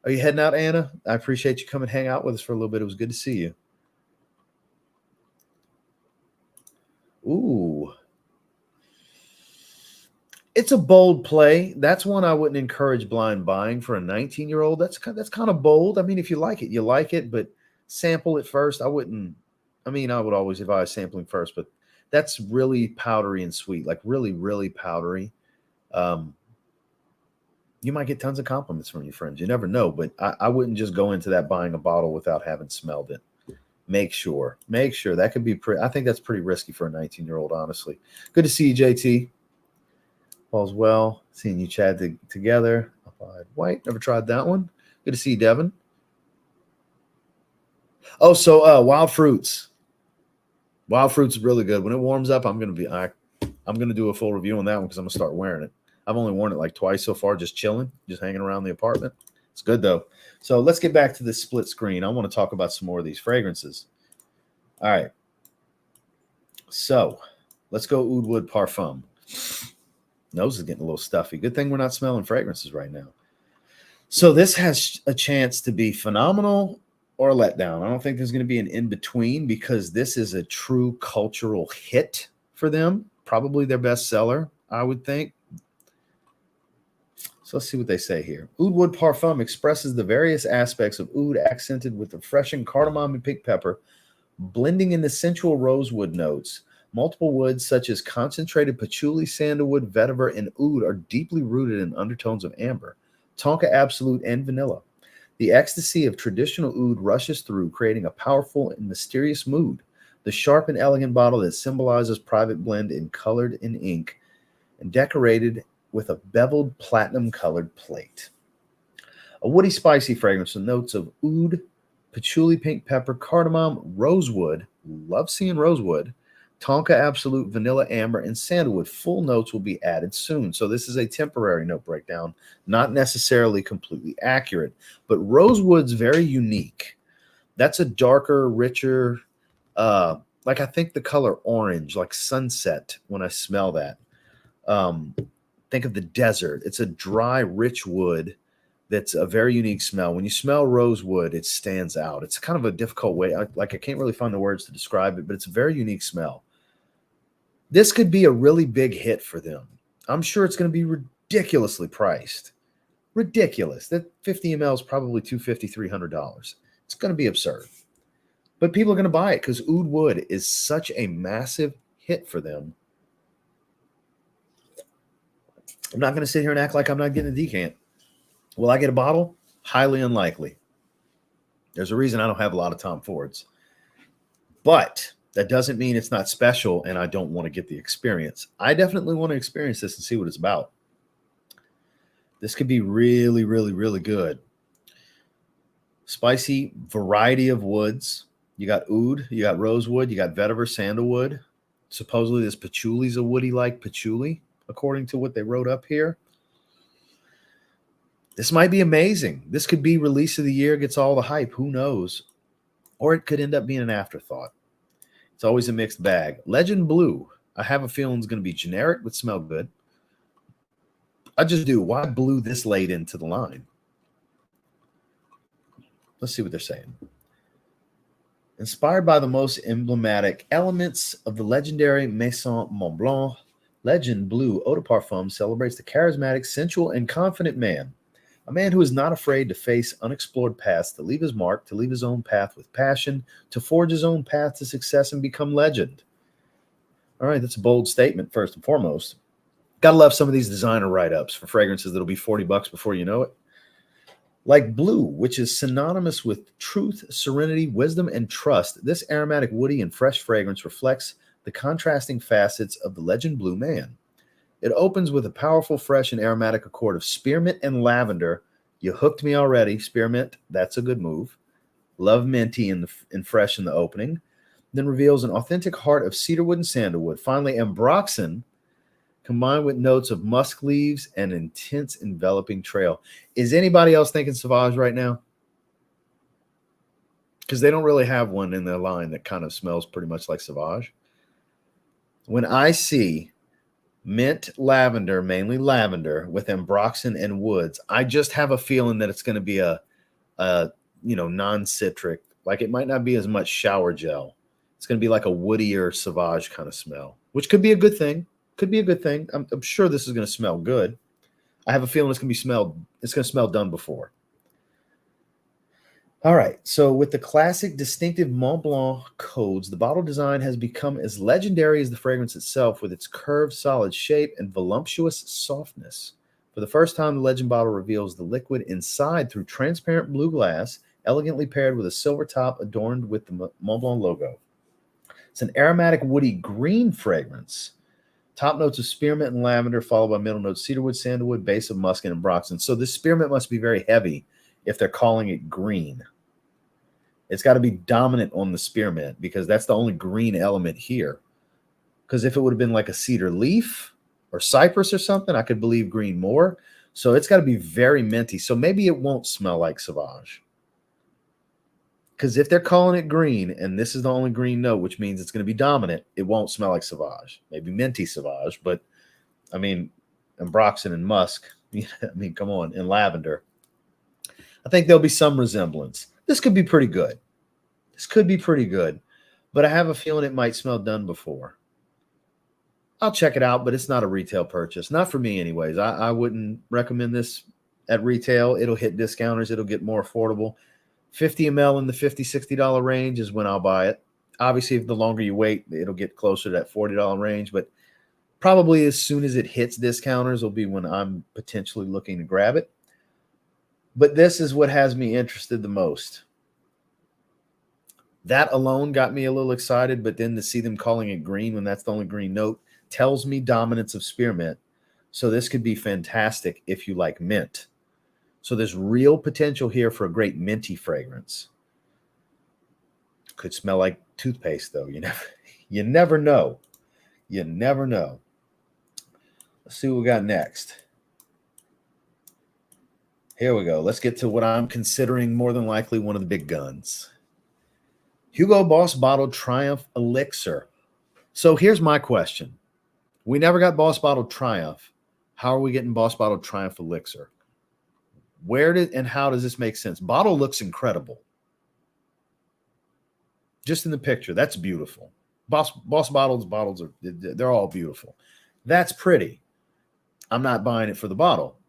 Are you heading out, Anna? I appreciate you coming hang out with us for a little bit. It was good to see you. Ooh. It's a bold play. That's one I wouldn't encourage blind buying for a 19-year-old. That's kind of bold. I mean, if you like it, you like it, but sample it first. I wouldn't. I mean, I would always advise sampling first, but that's really powdery and sweet, like really, really powdery. You might get tons of compliments from your friends. You never know, but I wouldn't just go into that buying a bottle without having smelled it. Make sure that could be I think that's pretty risky for a 19-year-old, honestly. Good to see you, JT. All's well. Seeing you chat together. Applied White. Never tried that one. Good to see you, Devin. Oh, so Wild Fruits. Wild Fruits is really good. When it warms up, I'm gonna do a full review on that one because I'm gonna start wearing it. I've only worn it like twice so far, just chilling, just hanging around the apartment. It's good though. So let's get back to this split screen. I want to talk about some more of these fragrances. All right. So let's go Oud Wood Parfum. Nose is getting a little stuffy. Good thing we're not smelling fragrances right now. So this has a chance to be phenomenal or a letdown. I don't think there's going to be an in-between because this is a true cultural hit for them. Probably their best seller, I would think. So let's see what they say here. Oud Wood Parfum expresses the various aspects of oud accented with refreshing cardamom and pink pepper, blending in the sensual rosewood notes. Multiple woods such as concentrated patchouli, sandalwood, vetiver, and oud are deeply rooted in undertones of amber, tonka absolute, and vanilla. The ecstasy of traditional oud rushes through, creating a powerful and mysterious mood. The sharp and elegant bottle that symbolizes private blend in colored in ink and decorated with a beveled platinum-colored plate. A woody, spicy fragrance with notes of oud, patchouli, pink pepper, cardamom, rosewood, love seeing rosewood, tonka absolute, vanilla, amber, and sandalwood. Full notes will be added soon. So this is a temporary note breakdown, not necessarily completely accurate, but rosewood's very unique. That's a darker, richer, like I think the color orange, like sunset when I smell that. Think of the desert. It's a dry, rich wood that's a very unique smell. When you smell rosewood, it stands out. It's kind of a difficult way. I can't really find the words to describe it, but it's a very unique smell. This could be a really big hit for them. I'm sure it's going to be ridiculously priced. Ridiculous. That 50 ml is probably $250, $300. It's going to be absurd. But people are going to buy it because oud wood is such a massive hit for them. I'm not going to sit here and act like I'm not getting a decant. Will I get a bottle? Highly unlikely. There's a reason I don't have a lot of Tom Fords. But that doesn't mean it's not special and I don't want to get the experience. I definitely want to experience this and see what it's about. This could be really, really, really good. Spicy variety of woods. You got oud, you got rosewood, you got vetiver, sandalwood. Supposedly this patchouli is a woody-like patchouli, according to what they wrote up here. This might be amazing. This could be release of the year, gets all the hype. Who knows? Or it could end up being an afterthought. It's always a mixed bag. Legend Blue. I have a feeling it's going to be generic, but smell good. I just do. Why blue this late into the line? Let's see what they're saying. Inspired by the most emblematic elements of the legendary Maison Montblanc, Legend Blue Eau de Parfum celebrates the charismatic, sensual, and confident man. A man who is not afraid to face unexplored paths, to leave his mark, to leave his own path with passion, to forge his own path to success and become legend. All right, that's a bold statement, first and foremost. Gotta love some of these designer write-ups for fragrances that'll be $40 before you know it. Like blue, which is synonymous with truth, serenity, wisdom, and trust, this aromatic, woody, and fresh fragrance reflects the contrasting facets of the Legend Blue man. It opens with a powerful, fresh, and aromatic accord of spearmint and lavender. You hooked me already. Spearmint, that's a good move. Love minty and fresh in the opening. Then reveals an authentic heart of cedarwood and sandalwood. Finally, ambroxan, combined with notes of musk leaves and intense enveloping trail. Is anybody else thinking Sauvage right now? Because they don't really have one in their line that kind of smells pretty much like Sauvage. When I see mint lavender, mainly lavender, with ambroxan and woods, I just have a feeling that it's going to be a non-citric. Like it might not be as much shower gel. It's going to be like a woodier Sauvage kind of smell, which could be a good thing. Could be a good thing. I'm sure this is going to smell good. I have a feeling it's going to smell done before. All right. So with the classic distinctive Mont Blanc codes, the bottle design has become as legendary as the fragrance itself with its curved, solid shape and voluptuous softness. For the first time, the Legend bottle reveals the liquid inside through transparent blue glass, elegantly paired with a silver top adorned with the Mont Blanc logo. It's an aromatic, woody green fragrance. Top notes of spearmint and lavender, followed by middle notes cedarwood, sandalwood, base of musk, and ambroxan. So this spearmint must be very heavy if they're calling it green. It's got to be dominant on the spearmint because that's the only green element here. Because if it would have been like a cedar leaf or cypress or something, I could believe green more. So it's got to be very minty. So maybe it won't smell like Sauvage. Because if they're calling it green, and this is the only green note, which means it's going to be dominant, it won't smell like Sauvage. Maybe minty Sauvage, but, I mean, ambroxan and musk, I mean, come on, and lavender. I think there'll be some resemblance. This could be pretty good. This could be pretty good, but I have a feeling it might smell done before. I'll check it out, but it's not a retail purchase. Not for me anyways. I wouldn't recommend this at retail. It'll hit discounters. It'll get more affordable. 50 ml in the $50, $60 range is when I'll buy it. Obviously, if the longer you wait, it'll get closer to that $40 range, but probably as soon as it hits discounters will be when I'm potentially looking to grab it. But this is what has me interested the most. That alone got me a little excited, but then to see them calling it green when that's the only green note tells me dominance of spearmint. So this could be fantastic if you like mint. So there's real potential here for a great minty fragrance. Could smell like toothpaste, though. You never know. You never know. Let's see what we got next. Here we go. Let's get to what I'm considering more than likely one of the big guns. Hugo Boss Bottled Triumph Elixir. So here's my question. We never got Boss Bottled Triumph. How are we getting Boss Bottled Triumph Elixir? Where did and how does this make sense? Bottle looks incredible. Just in the picture, that's beautiful. Boss bottles they're all beautiful. That's pretty. I'm not buying it for the bottle.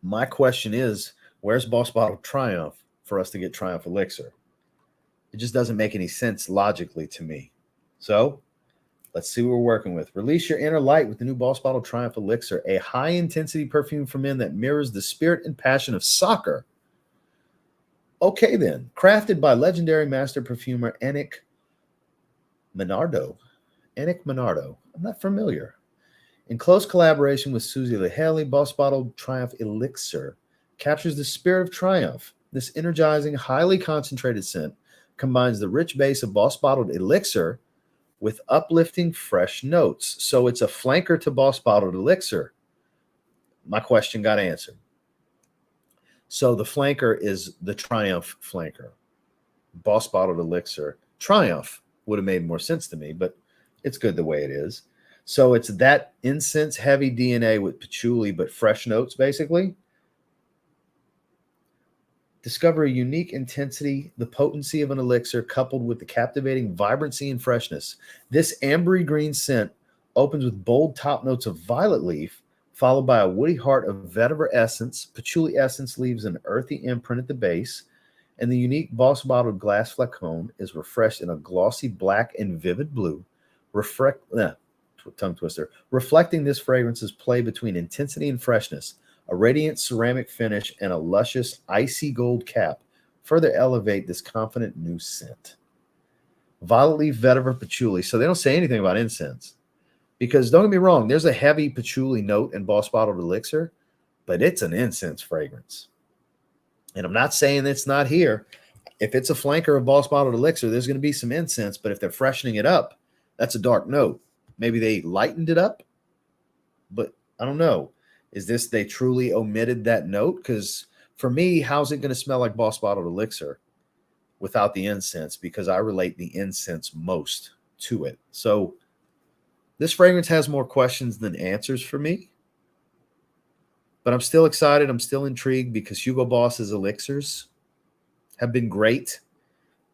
My question is, where's Boss Bottled Triumph for us to get Triumph Elixir? It just doesn't make any sense logically to me. So let's see what we're working with. Release your inner light with the new Boss Bottled Triumph Elixir, a high-intensity perfume for men that mirrors the spirit and passion of soccer. Okay, then. Crafted by legendary master perfumer Enick Minardo. I'm not familiar. In close collaboration with Susie LaHaley, Boss Bottled Triumph Elixir captures the spirit of triumph. This energizing, highly concentrated scent combines the rich base of Boss Bottled Elixir with uplifting, fresh notes. So it's a flanker to Boss Bottled Elixir. My question got answered. So the flanker is the Triumph flanker. Boss Bottled Elixir. Triumph would have made more sense to me, but it's good the way it is. So it's that incense-heavy DNA with patchouli, but fresh notes, basically. Discover a unique intensity, the potency of an elixir, coupled with the captivating vibrancy and freshness. This ambery green scent opens with bold top notes of violet leaf, followed by a woody heart of vetiver essence. Patchouli essence leaves an earthy imprint at the base, and the unique Boss Bottled glass flacon is refreshed in a glossy black and vivid blue, tongue twister, reflecting this fragrance's play between intensity and freshness. A radiant ceramic finish and a luscious icy gold cap further elevate this confident new scent. Violet leaf, vetiver, patchouli. So they don't say anything about incense. Because don't get me wrong, there's a heavy patchouli note in Boss Bottled Elixir, but it's an incense fragrance. And I'm not saying it's not here. If it's a flanker of Boss Bottled Elixir, there's going to be some incense, but if they're freshening it up, that's a dark note. Maybe they lightened it up, but I don't know. Is this they truly omitted that note? Because for me, how's it going to smell like Boss Bottled Elixir without the incense? Because I relate the incense most to it. So this fragrance has more questions than answers for me. But I'm still excited. I'm still intrigued because Hugo Boss's elixirs have been great.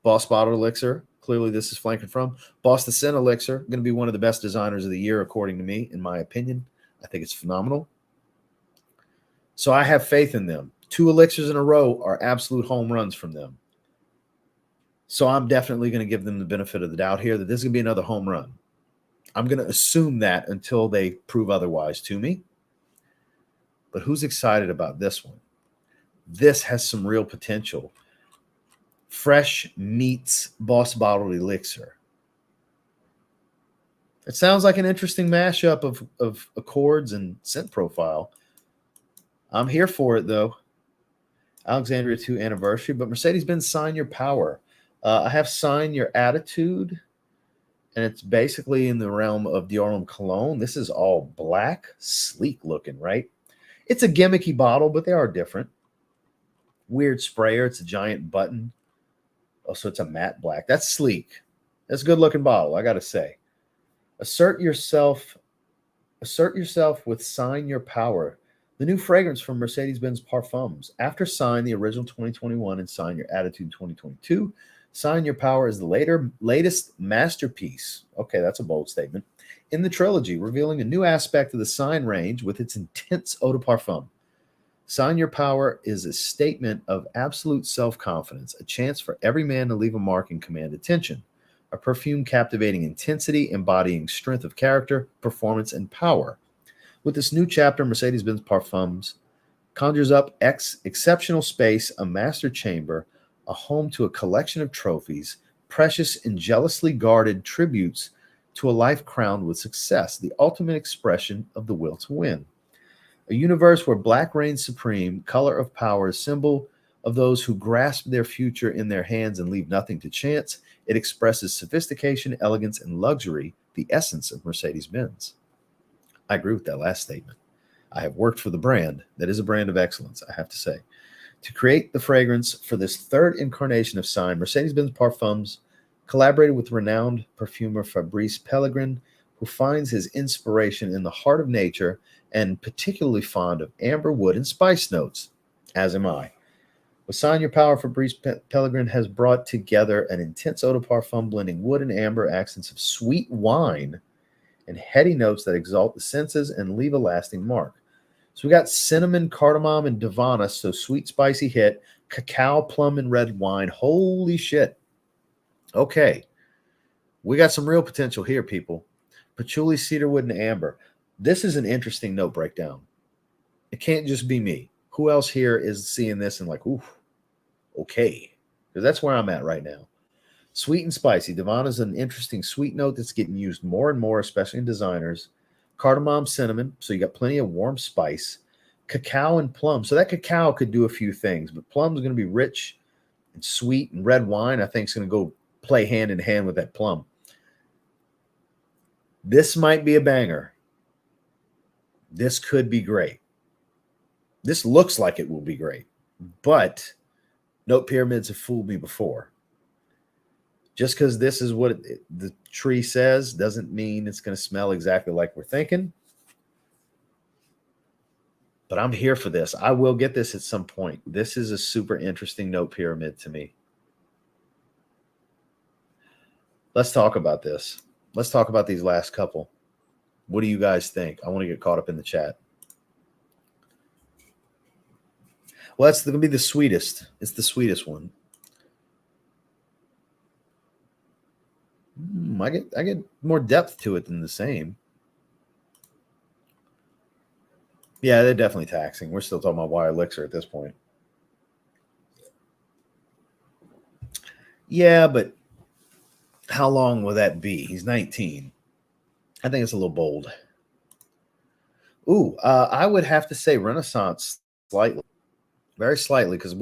Boss Bottled Elixir, clearly this is flanking from. Boss the Scent Elixir, going to be one of the best designers of the year, according to me, in my opinion. I think it's phenomenal. So I have faith in them. 2 elixirs in a row are absolute home runs from them. So I'm definitely going to give them the benefit of the doubt here that this is going to be another home run. I'm going to assume that until they prove otherwise to me. But who's excited about this one? This has some real potential. Fresh meets Boss Bottled Elixir. It sounds like an interesting mashup of accords and scent profile. I'm here for it, though. Alexandria 2 anniversary, but Mercedes-Benz Sign Your Power. I have Sign Your Attitude, and it's basically in the realm of Dior Homme Cologne. This is all black, sleek looking, right? It's a gimmicky bottle, but they are different. Weird sprayer. It's a giant button. Oh, so it's a matte black. That's sleek. That's a good looking bottle, I got to say. Assert yourself with Sign Your Power. The new fragrance from Mercedes-Benz Parfums. After Sign, the original 2021, and Sign Your Attitude 2022, Sign Your Power is the latest masterpiece. Okay, that's a bold statement. in the trilogy, revealing a new aspect of the Sign range with its intense eau de parfum. Sign Your Power is a statement of absolute self-confidence, a chance for every man to leave a mark and command attention. A perfume captivating intensity, embodying strength of character, performance, and power. With this new chapter, Mercedes-Benz Parfums conjures up exceptional space, a master chamber, a home to a collection of trophies, precious and jealously guarded tributes to a life crowned with success, the ultimate expression of the will to win. A universe where black reigns supreme, color of power, a symbol of those who grasp their future in their hands and leave nothing to chance. It expresses sophistication, elegance, and luxury, the essence of Mercedes-Benz. I agree with that last statement. I have worked for the brand. That is a brand of excellence, I have to say. To create the fragrance for this third incarnation of Sign, Mercedes-Benz Parfums collaborated with renowned perfumer Fabrice Pellegrin, who finds his inspiration in the heart of nature and particularly fond of amber, wood, and spice notes, as am I. With Sign Your Power, Fabrice Pellegrin has brought together an intense eau de parfum blending wood and amber accents of sweet wine and heady notes that exalt the senses and leave a lasting mark. So we got cinnamon, cardamom, and Divana, so sweet, spicy hit, cacao, plum, and red wine. Holy shit. Okay. We got some real potential here, people. Patchouli, cedarwood, and amber. This is an interesting note breakdown. It can't just be me. Who else here is seeing this and like, ooh, okay. Because that's where I'm at right now. Sweet and spicy. Divana is an interesting sweet note that's getting used more and more, especially in designers. Cardamom, cinnamon, so you got plenty of warm spice. Cacao and plum. So that cacao could do a few things, but plum is going to be rich and sweet, and red wine, I think, is going to go play hand in hand with that plum. This might be a banger. This could be great. This looks like it will be great, but note pyramids have fooled me before. Just because this is what the tree says doesn't mean it's going to smell exactly like we're thinking. But I'm here for this. I will get this at some point. This is a super interesting note pyramid to me. Let's talk about this. Let's talk about these last couple. What do you guys think? I want to get caught up in the chat. Well, that's going to be the sweetest. It's the sweetest one. I get more depth to it than the same. Yeah, they're definitely taxing. We're still talking about why Elixir at this point. Yeah, but how long will that be? He's 19. I think it's a little bold. Ooh, I would have to say Renaissance slightly. Very slightly, because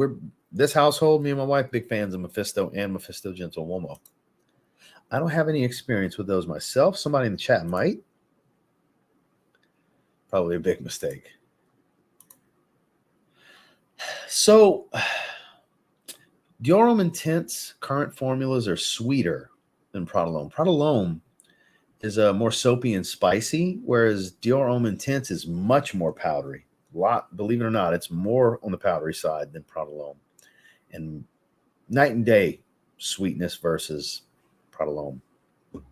this household, me and my wife, big fans of Mephisto and Mephisto Gentle Uomo. I don't have any experience with those myself. Somebody in the chat might. Probably a big mistake. So, Dior Homme Intense current formulas are sweeter than Prada L'Homme. Prada L'Homme is more soapy and spicy, whereas Dior Homme Intense is much more powdery. Believe it or not, it's more on the powdery side than Prada L'Homme. And night and day sweetness versus Prada L'Homme. And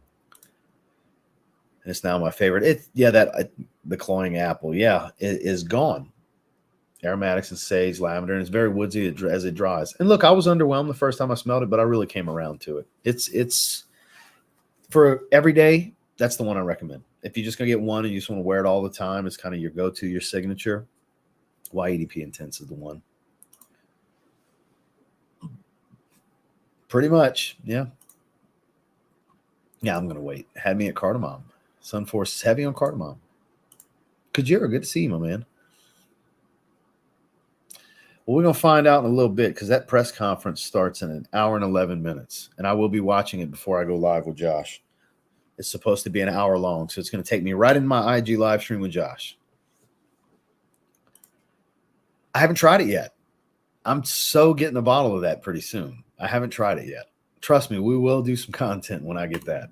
it's now my favorite. The cloying apple, it is gone. Aromatics and sage, lavender, and it's very woodsy as it dries. And look, I was underwhelmed the first time I smelled it, but I really came around to it. It's for every day. That's the one I recommend. If you're just gonna get one and you just want to wear it all the time, it's kind of your go-to, your signature. YEDP Intense is the one. Pretty much, yeah. Yeah, I'm gonna wait. Had me at cardamom. Sunforce is heavy on cardamom. Kajira, good to see you, my man. Well, we're going to find out in a little bit because that press conference starts in 1 hour and 11 minutes. And I will be watching it before I go live with Josh. It's supposed to be an hour long, so it's going to take me right in my IG live stream with Josh. I haven't tried it yet. I'm so getting a bottle of that pretty soon. I haven't tried it yet. Trust me, we will do some content when I get that.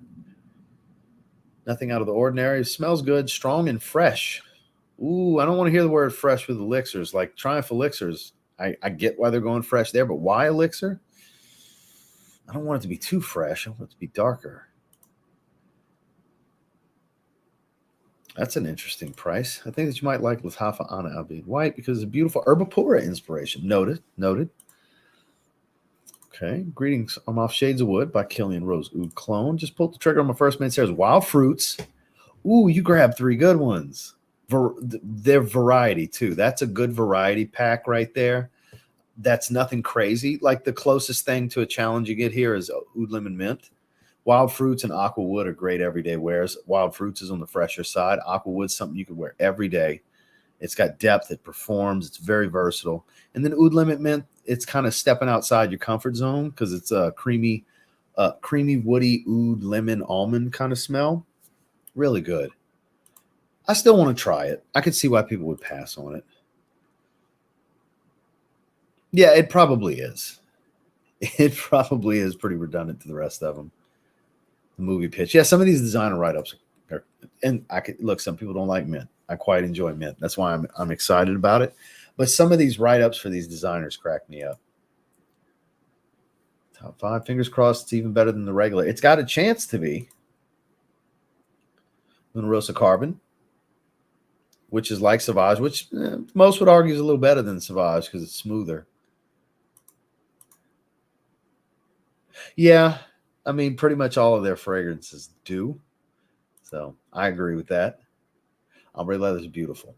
Nothing out of the ordinary. It smells good, strong, and fresh. Ooh, I don't want to hear the word fresh with elixirs. Like Triumph elixirs, I get why they're going fresh there, but why Elixir? I don't want it to be too fresh. I want it to be darker. That's an interesting price. I think that you might like Latafa Anna Albeit White because it's a beautiful Herbapura inspiration. Noted. Noted. Okay. Greetings. I'm off Shades of Wood by Killian Rose Oud Clone. Just pulled the trigger on my first main series. Wild Fruits. Ooh, you grabbed 3 good ones. They're variety too. That's a good variety pack right there. That's nothing crazy. Like the closest thing to a challenge you get here is Oud Lemon Mint. Wild Fruits and Aqua Wood are great everyday wears. Wild Fruits is on the fresher side. Aqua Wood's something you can wear every day. It's got depth. It performs. It's very versatile. And then Oud Lemon Mint, it's kind of stepping outside your comfort zone because it's a creamy, woody oud lemon almond kind of smell. Really good. I still want to try it. I could see why people would pass on it. Yeah, it probably is. It probably is pretty redundant to the rest of them. The movie pitch. Yeah, some of these designer write-ups are, and I could look, some people don't like mint. I quite enjoy mint. That's why I'm excited about it. But some of these write-ups for these designers crack me up. Top 5, fingers crossed, it's even better than the regular. It's got a chance to be. Luna Rosa Carbon, which is like Sauvage, which most would argue is a little better than Sauvage because it's smoother. Yeah, I mean, pretty much all of their fragrances do. So I agree with that. Ombre leather is beautiful.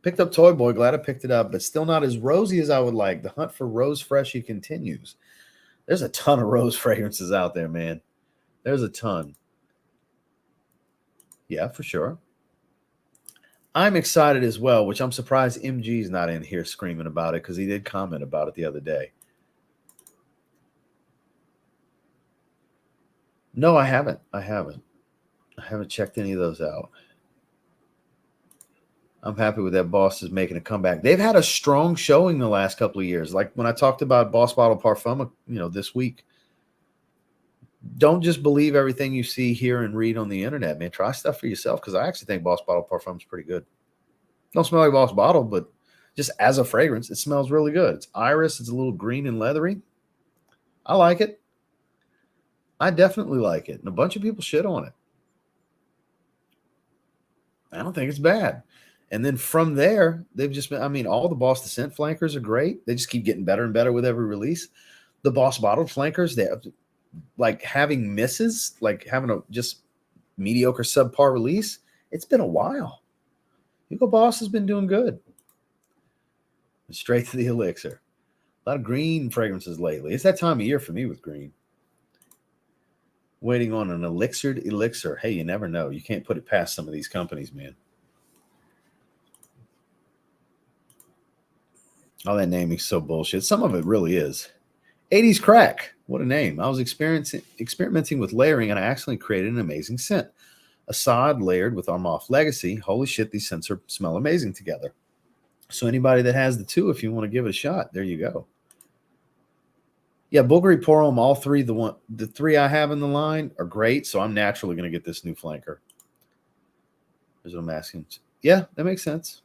Picked up Toy Boy. Glad I picked it up, but still not as rosy as I would like. The hunt for Rose Freshy continues. There's a ton of rose fragrances out there, man. There's a ton. Yeah, for sure. I'm excited as well, which I'm surprised MG's not in here screaming about it because he did comment about it the other day. No, I haven't. I haven't checked any of those out. I'm happy with that. Boss is making a comeback. They've had a strong showing the last couple of years. Like when I talked about Boss Bottle Parfum, this week. Don't just believe everything you see, hear, and read on the internet, man. Try stuff for yourself because I actually think Boss Bottle Parfum is pretty good. Don't smell like Boss Bottle, but just as a fragrance, it smells really good. It's iris. It's a little green and leathery. I like it. I definitely like it. And a bunch of people shit on it. I don't think it's bad. And then from there, they've just been, I mean, all the Boss the Scent flankers are great. They just keep getting better and better with every release. The Boss Bottled flankers, they have, like having misses, like having a just mediocre subpar release. It's been a while. Hugo Boss has been doing good. Straight to the Elixir. A lot of green fragrances lately. It's that time of year for me with green. Waiting on an Elixir. Hey, you never know. You can't put it past some of these companies, man. All that naming's so bullshit. Some of it really is. 80s Crack. What a name. I was experimenting with layering and I actually created an amazing scent. Assad layered with Armaf Legacy. Holy shit, these scents smell amazing together. So anybody that has the two, if you want to give it a shot, there you go. Yeah, Bulgari Porom, all three, the 3 I have in the line are great. So I'm naturally going to get this new flanker. There's what I'm asking. Yeah, that makes sense.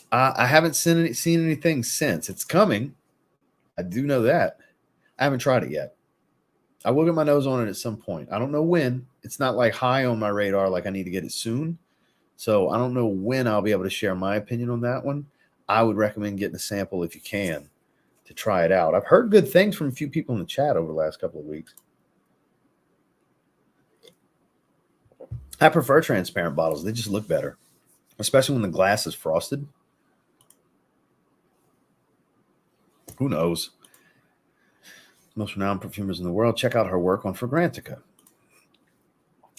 I haven't seen anything since. It's coming. I do know that. I haven't tried it yet. I will get my nose on it at some point. I don't know when. It's not like high on my radar, like I need to get it soon. So I don't know when I'll be able to share my opinion on that one. I would recommend getting a sample if you can to try it out. I've heard good things from a few people in the chat over the last couple of weeks. I prefer transparent bottles. They just look better, especially when the glass is frosted. Who knows? Most renowned perfumers in the world. Check out her work on Fragrantica.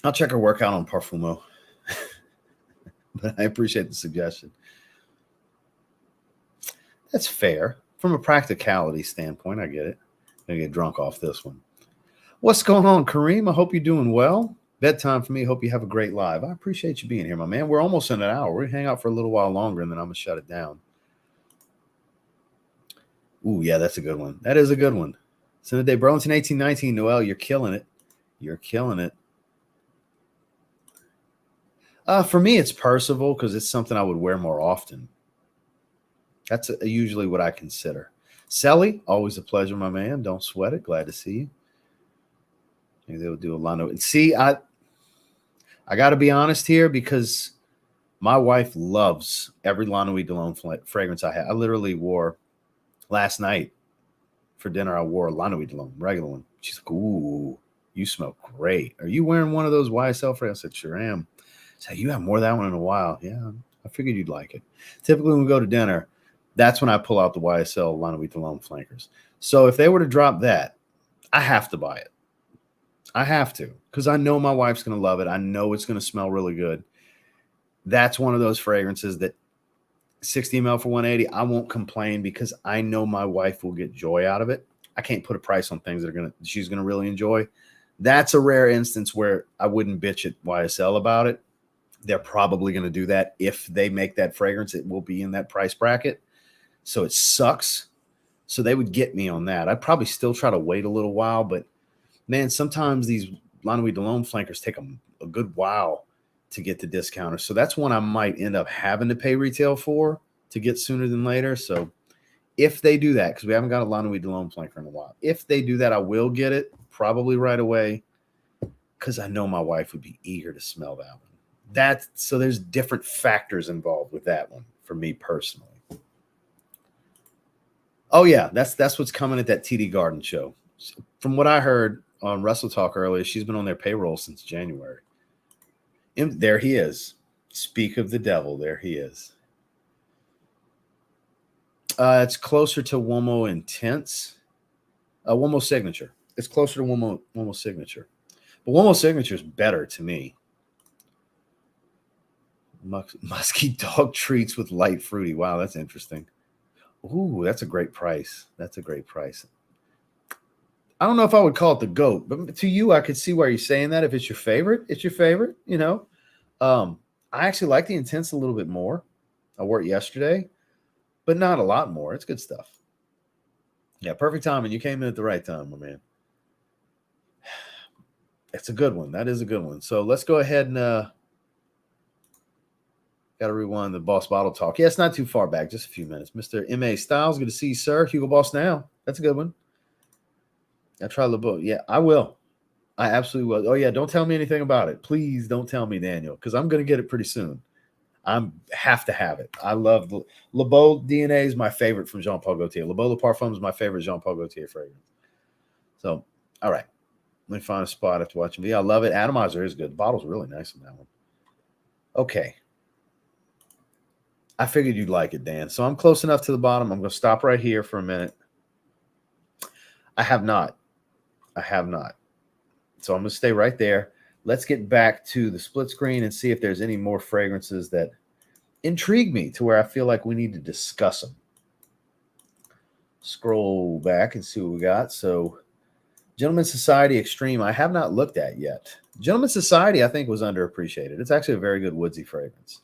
I'll check her work out on Parfumo. But I appreciate the suggestion. That's fair. From a practicality standpoint, I get it. I'm going to get drunk off this one. What's going on, Kareem? I hope you're doing well. Bedtime for me. Hope you have a great live. I appreciate you being here, my man. We're almost in an hour. We're going to hang out for a little while longer, and then I'm going to shut it down. Ooh, yeah, that's a good one. That is a good one. Sunday Burlington 1819. Noel, you're killing it. You're killing it. For me, it's Percival because it's something I would wear more often. That's usually what I consider. Sally, always a pleasure, my man. Don't sweat it. Glad to see you. Maybe they'll do a Lano. And see, I got to be honest here because my wife loves every Lana Louise Cologne fragrance I have. I literally wore last night for dinner. I wore a Lana Louise Cologne, regular one. She's like, "Ooh, you smell great. Are you wearing one of those YSL fragrances?" I said, "Sure am." So you haven't worn that one in a while. Yeah, I figured you'd like it. Typically, when we go to dinner, that's when I pull out the YSL Lana Louise Cologne flankers. So if they were to drop that, I have to buy it. I have to because I know my wife's going to love it. I know it's going to smell really good. That's one of those fragrances that 60 ml for 180. I won't complain because I know my wife will get joy out of it. I can't put a price on things that she's going to really enjoy. That's a rare instance where I wouldn't bitch at YSL about it. They're probably going to do that. If they make that fragrance, it will be in that price bracket. So it sucks. So they would get me on that. I'd probably still try to wait a little while, but man, sometimes these Lana Louise Cologne flankers take a good while to get the discounter. So that's one I might end up having to pay retail for to get sooner than later. So if they do that, because we haven't got a Lana Louise Cologne flanker in a while, if they do that, I will get it probably right away because I know my wife would be eager to smell that one. So there's different factors involved with that one for me personally. Oh yeah, that's what's coming at that TD Garden show. So from what I heard on Wrestle Talk earlier, she's been on their payroll since January. And there he is. Speak of the devil. There he is. It's closer to Womo Intense. Womo Signature. It's closer to Womo Signature. But Womo Signature is better to me. Musky dog treats with light fruity. Wow, that's interesting. Ooh, that's a great price. That's a great price. I don't know if I would call it the GOAT, but to you, I could see why you're saying that. If it's your favorite, it's your favorite, you know. I actually like the Intense a little bit more. I wore it yesterday, but not a lot more. It's good stuff. Yeah, perfect timing. You came in at the right time, my man. It's a good one. That is a good one. So let's go ahead and got to rewind the Boss Bottle Talk. Yeah, it's not too far back, just a few minutes. Mr. M.A. Styles, good to see you, sir. Hugo Boss Now. That's a good one. I try LeBeau. Yeah, I will. I absolutely will. Oh, yeah, don't tell me anything about it. Please don't tell me, Daniel, because I'm going to get it pretty soon. I have to have it. I love LeBeau DNA is my favorite from Jean Paul Gaultier. LeBeau Le Parfum is my favorite Jean Paul Gaultier fragrance. So, all right. Let me find a spot after watching video. I love it. Atomizer is good. The bottle's really nice on that one. Okay. I figured you'd like it, Dan. So I'm close enough to the bottom. I'm going to stop right here for a minute. I have not. So I'm going to stay right there. Let's get back to the split screen and see if there's any more fragrances that intrigue me to where I feel like we need to discuss them. Scroll back and see what we got. So Gentleman's Society Extreme, I have not looked at yet. Gentleman's Society, I think, was underappreciated. It's actually a very good woodsy fragrance.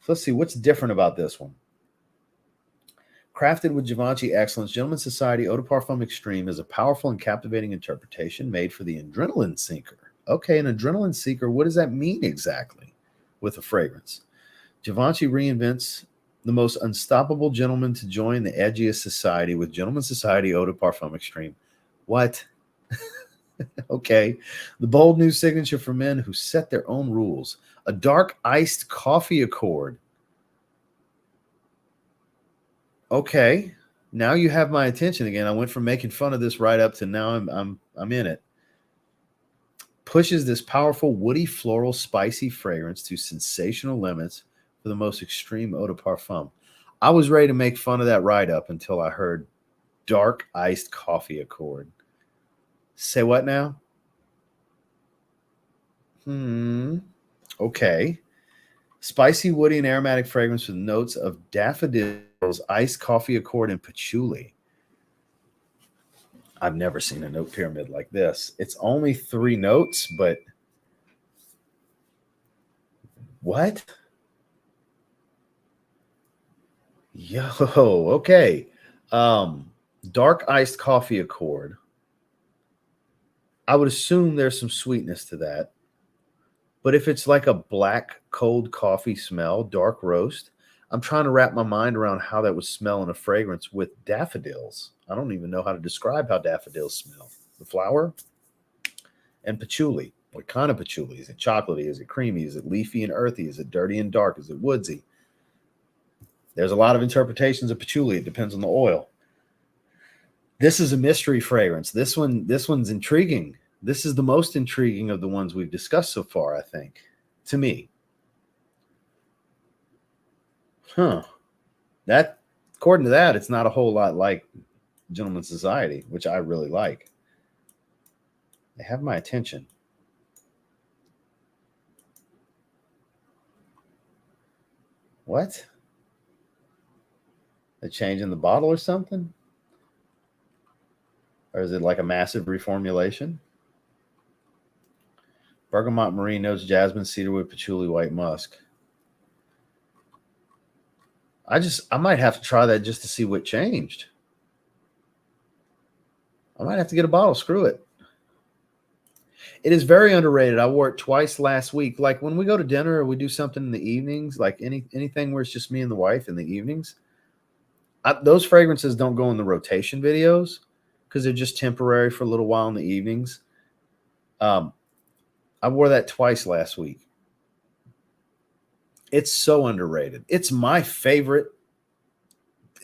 So let's see what's different about this one. Crafted with Givenchy excellence, Gentleman's Society Eau de Parfum Extreme is a powerful and captivating interpretation made for the adrenaline seeker. Okay, an adrenaline seeker, what does that mean exactly with a fragrance? Givenchy reinvents the most unstoppable gentleman to join the edgiest society with Gentleman's Society Eau de Parfum Extreme. What? Okay. The bold new signature for men who set their own rules. A dark iced coffee accord. Okay. Now you have my attention again. I went from making fun of this right up to now I'm in it. Pushes this powerful woody floral spicy fragrance to sensational limits for the most extreme eau de parfum. I was ready to make fun of that right up until I heard dark iced coffee accord. Say what now? Okay. Spicy, woody, and aromatic fragrance with notes of daffodils, iced coffee accord, and patchouli. I've never seen a note pyramid like this. It's only 3 notes, but what? Yo, okay. Dark iced coffee accord. I would assume there's some sweetness to that. But if it's like a black, cold coffee smell, dark roast, I'm trying to wrap my mind around how that would smell in a fragrance with daffodils. I don't even know how to describe how daffodils smell. The flower? And patchouli. What kind of patchouli? Is it chocolatey? Is it creamy? Is it leafy and earthy? Is it dirty and dark? Is it woodsy? There's a lot of interpretations of patchouli. It depends on the oil. This is a mystery fragrance. This one's intriguing. This is the most intriguing of the ones we've discussed so far, I think, to me. That, according to that, it's not a whole lot like Gentleman's Society, which I really like. They have my attention. What? They're changing the bottle or something? Or is it like a massive reformulation? Bergamot Marine Notes, Jasmine, Cedarwood, Patchouli, White Musk. I might have to try that just to see what changed. I might have to get a bottle. Screw it. It is very underrated. I wore it twice last week. Like when we go to dinner or we do something in the evenings, like anything where it's just me and the wife in the evenings, those fragrances don't go in the rotation videos because they're just temporary for a little while in the evenings. I wore that twice last week. It's so underrated. It's my favorite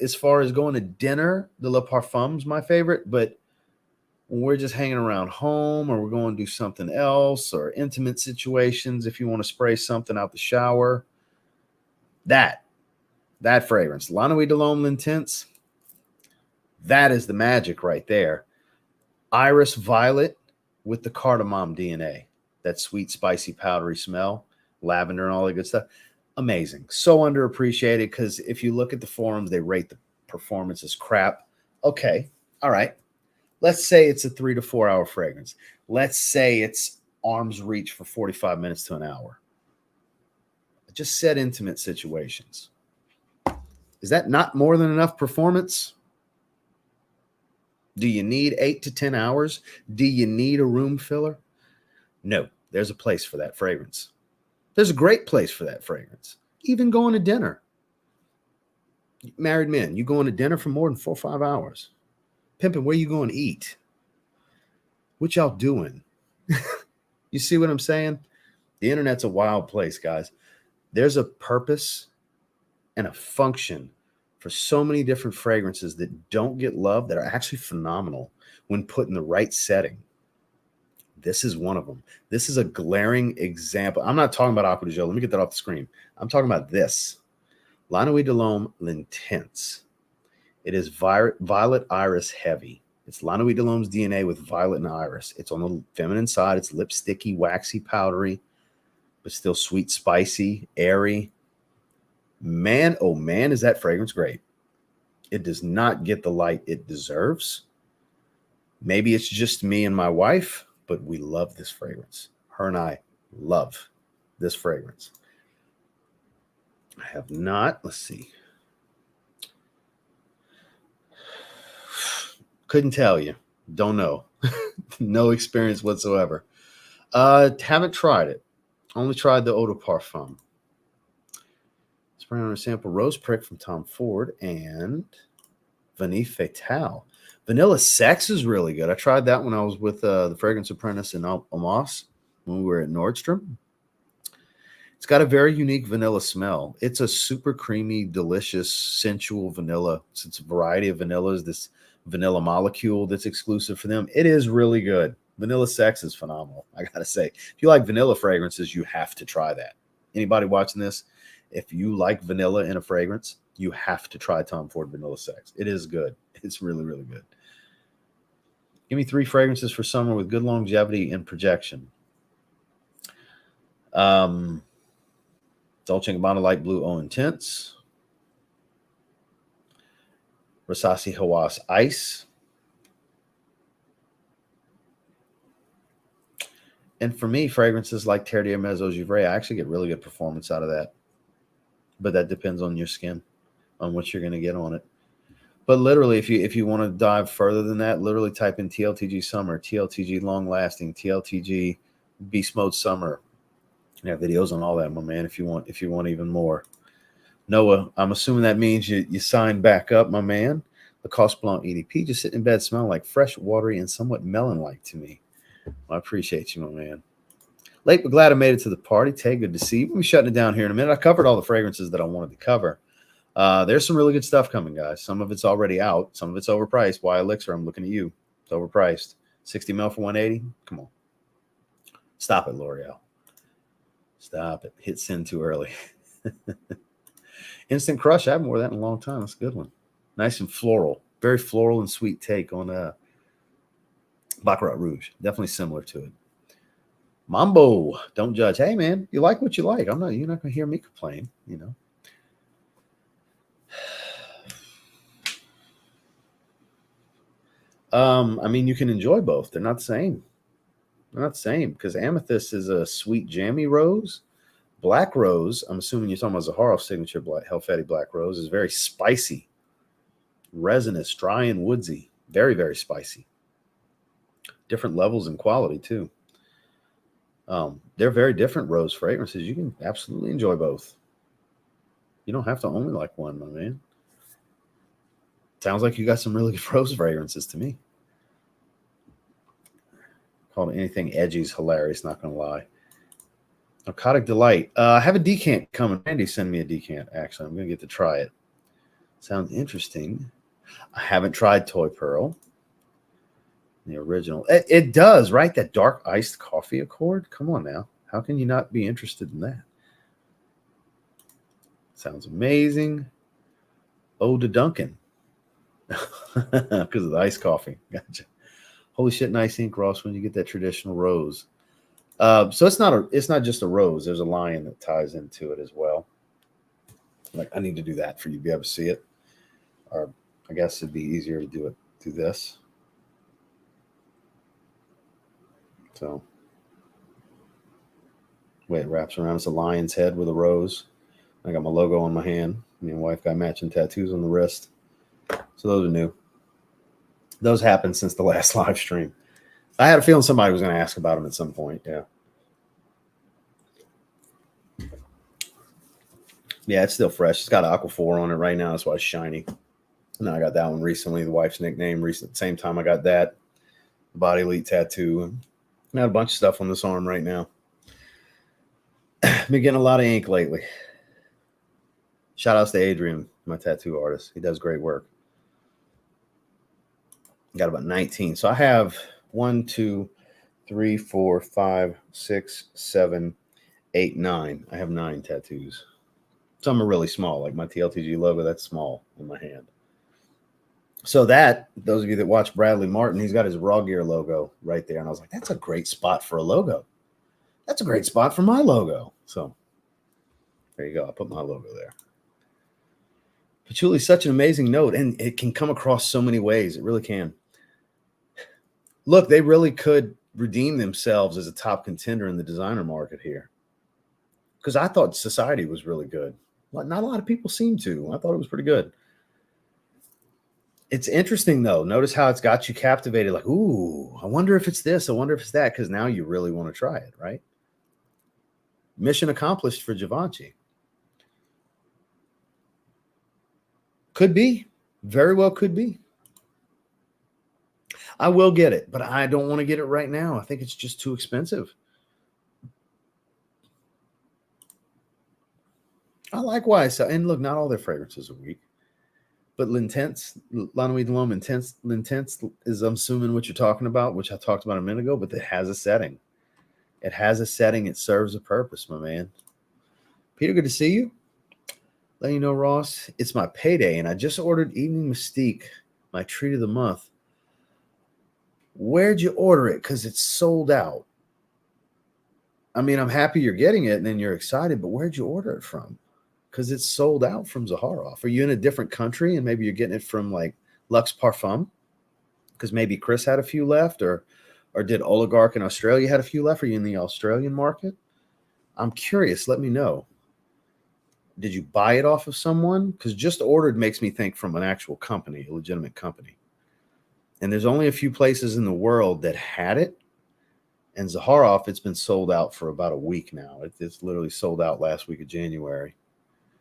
as far as going to dinner. The Le Parfum's my favorite, but when we're just hanging around home or we're going to do something else or intimate situations, if you want to spray something out the shower, that fragrance, La Nuit de l'Homme L'Intense, that is the magic right there. Iris Violet with the cardamom DNA, that sweet, spicy, powdery smell, lavender and all that good stuff. Amazing. So underappreciated because if you look at the forums, they rate the performance as crap. Okay. All right. Let's say it's a 3 to 4 hour fragrance. Let's say it's arm's reach for 45 minutes to an hour. Just set intimate situations. Is that not more than enough performance? Do you need 8 to 10 hours? Do you need a room filler? No, there's a place for that fragrance. There's a great place for that fragrance. Even going to dinner. Married men, you going to dinner for more than 4 or 5 hours. Pimping, where you going to eat? What y'all doing? You see what I'm saying? The internet's a wild place, guys. There's a purpose and a function for so many different fragrances that don't get love that are actually phenomenal when put in the right setting. This is one of them. This is a glaring example. I'm not talking about Aqua de Gio. Let me get that off the screen. I'm talking about this. La Nuit de l'Homme L'Intense. It is violet iris heavy. It's La Nuit de l'Homme's DNA with violet and iris. It's on the feminine side. It's lipsticky, waxy, powdery, but still sweet, spicy, airy. Man, oh man, is that fragrance great. It does not get the light it deserves. Maybe it's just me and my wife, but we love this fragrance. Her and I love this fragrance. I have not, let's see. Couldn't tell you. Don't know. No experience whatsoever. Haven't tried it. Only tried the Eau de Parfum. Spray on a sample Rose Prick from Tom Ford and Vanille Fatale. Vanilla Sex is really good. I tried that when I was with the Fragrance Apprentice in Amos when we were at Nordstrom. It's got a very unique vanilla smell. It's a super creamy, delicious, sensual vanilla. It's a variety of vanillas, this vanilla molecule that's exclusive for them. It is really good. Vanilla Sex is phenomenal. I got to say, if you like vanilla fragrances, you have to try that. Anybody watching this, if you like vanilla in a fragrance, you have to try Tom Ford Vanilla Sex. It is good. It's really, really good. Give me 3 fragrances for summer with good longevity and projection. Dolce & Gabbana Light Blue Eau Intense. Rasasi Hawass Ice. And for me, fragrances like Terre d'Hermès Eau Givrée, I actually get really good performance out of that. But that depends on your skin, on what you're going to get on it. But literally, if you want to dive further than that, literally type in TLTG Summer, TLTG Long Lasting, TLTG Beast Mode Summer. You have videos on all that, my man, if you want even more. Noah, I'm assuming that means you signed back up, my man. The Cos Blanc EDP, just sitting in bed, smelling like fresh, watery, and somewhat melon-like to me. I appreciate you, my man. Late but glad I made it to the party. Tay, good to see you. We'll be shutting it down here in a minute. I covered all the fragrances that I wanted to cover. There's some really good stuff coming, guys. Some of it's already out. Some of it's overpriced. Why Elixir? I'm looking at you. It's overpriced. 60 mil for 180. Come on. Stop it, L'Oreal. Stop it. Hit send too early. Instant Crush. I haven't worn that in a long time. That's a good one. Nice and floral. Very floral and sweet take on Baccarat Rouge. Definitely similar to it. Mambo. Don't judge. Hey, man, you like what you like. You're not going to hear me complain, you know. I mean, you can enjoy both. They're not the same. They're not the same because Amethyst is a sweet, jammy rose. Black Rose, I'm assuming you're talking about Zaharoff signature Helfetti Black Rose, is very spicy, resinous, dry, and woodsy. Very, very spicy. Different levels and quality, too. They're very different rose fragrances. You can absolutely enjoy both. You don't have to only like one, my man. Sounds like you got some really good rose fragrances to me. Called anything edgy is hilarious, not going to lie. Narcotic Delight. I have a decant coming. Randy sent me a decant, actually. I'm going to get to try it. Sounds interesting. I haven't tried Toy Pearl. The original. It does, right? That dark iced coffee accord? Come on now. How can you not be interested in that? Sounds amazing. Ode to Duncan. Because of the iced coffee. Gotcha. Holy shit, nice ink, Ross, when you get that traditional rose. So it's not just a rose. There's a lion that ties into it as well. Like, I need to do that for you to be able to see it. Or I guess it'd be easier to do it through this. So, way it wraps around. It's a lion's head with a rose. I got my logo on my hand. Me and wife got matching tattoos on the wrist. So those are new. Those happened since the last live stream. I had a feeling somebody was going to ask about them at some point. Yeah. Yeah, it's still fresh. It's got Aquaphor on it right now. That's why it's shiny. And I got that one recently. The wife's nickname. Same time I got that. Body Elite tattoo. I got a bunch of stuff on this arm right now. Been getting a lot of ink lately. Shout outs to Adrian, my tattoo artist. He does great work. Got about 19. So I have 1, 2, 3, 4, 5, 6, 7, 8, 9. I have 9 tattoos. Some are really small, like my TLTG logo. That's small in my hand. So that, those of you that watch Bradley Martin, he's got his Raw Gear logo right there. And I was like, that's a great spot for a logo. That's a great spot for my logo. So there you go. I put my logo there. Patchouli is such an amazing note, and it can come across so many ways. It really can. Look, they really could redeem themselves as a top contender in the designer market here. Because I thought Society was really good. Not a lot of people seem to. I thought it was pretty good. It's interesting, though. Notice how it's got you captivated. Like, ooh, I wonder if it's this. I wonder if it's that. Because now you really want to try it, right? Mission accomplished for Givenchy. Could be. Very well could be. I will get it, but I don't want to get it right now. I think it's just too expensive. I like YSL. And look, not all their fragrances are weak. But L'Intense, La Nuit de l'Homme Intense is, I'm assuming, what you're talking about, which I talked about a minute ago, but it has a setting. It has a setting. It serves a purpose, my man. Peter, good to see you. Let you know, Ross, it's my payday, and I just ordered Evening Mystique, my treat of the month. Where'd you order it? Because it's sold out. I mean, I'm happy you're getting it, and then you're excited, but where'd you order it from? Because it's sold out from Zaharoff. Are you in a different country, and maybe you're getting it from, like, Luxe Parfum? Because maybe Chris had a few left, or did Oligarch in Australia had a few left? Are you in the Australian market? I'm curious. Let me know. Did you buy it off of someone? Because just ordered makes me think from an actual company, a legitimate company. And there's only a few places in the world that had it. And Zaharoff, it's been sold out for about a week now. It's literally sold out last week of January.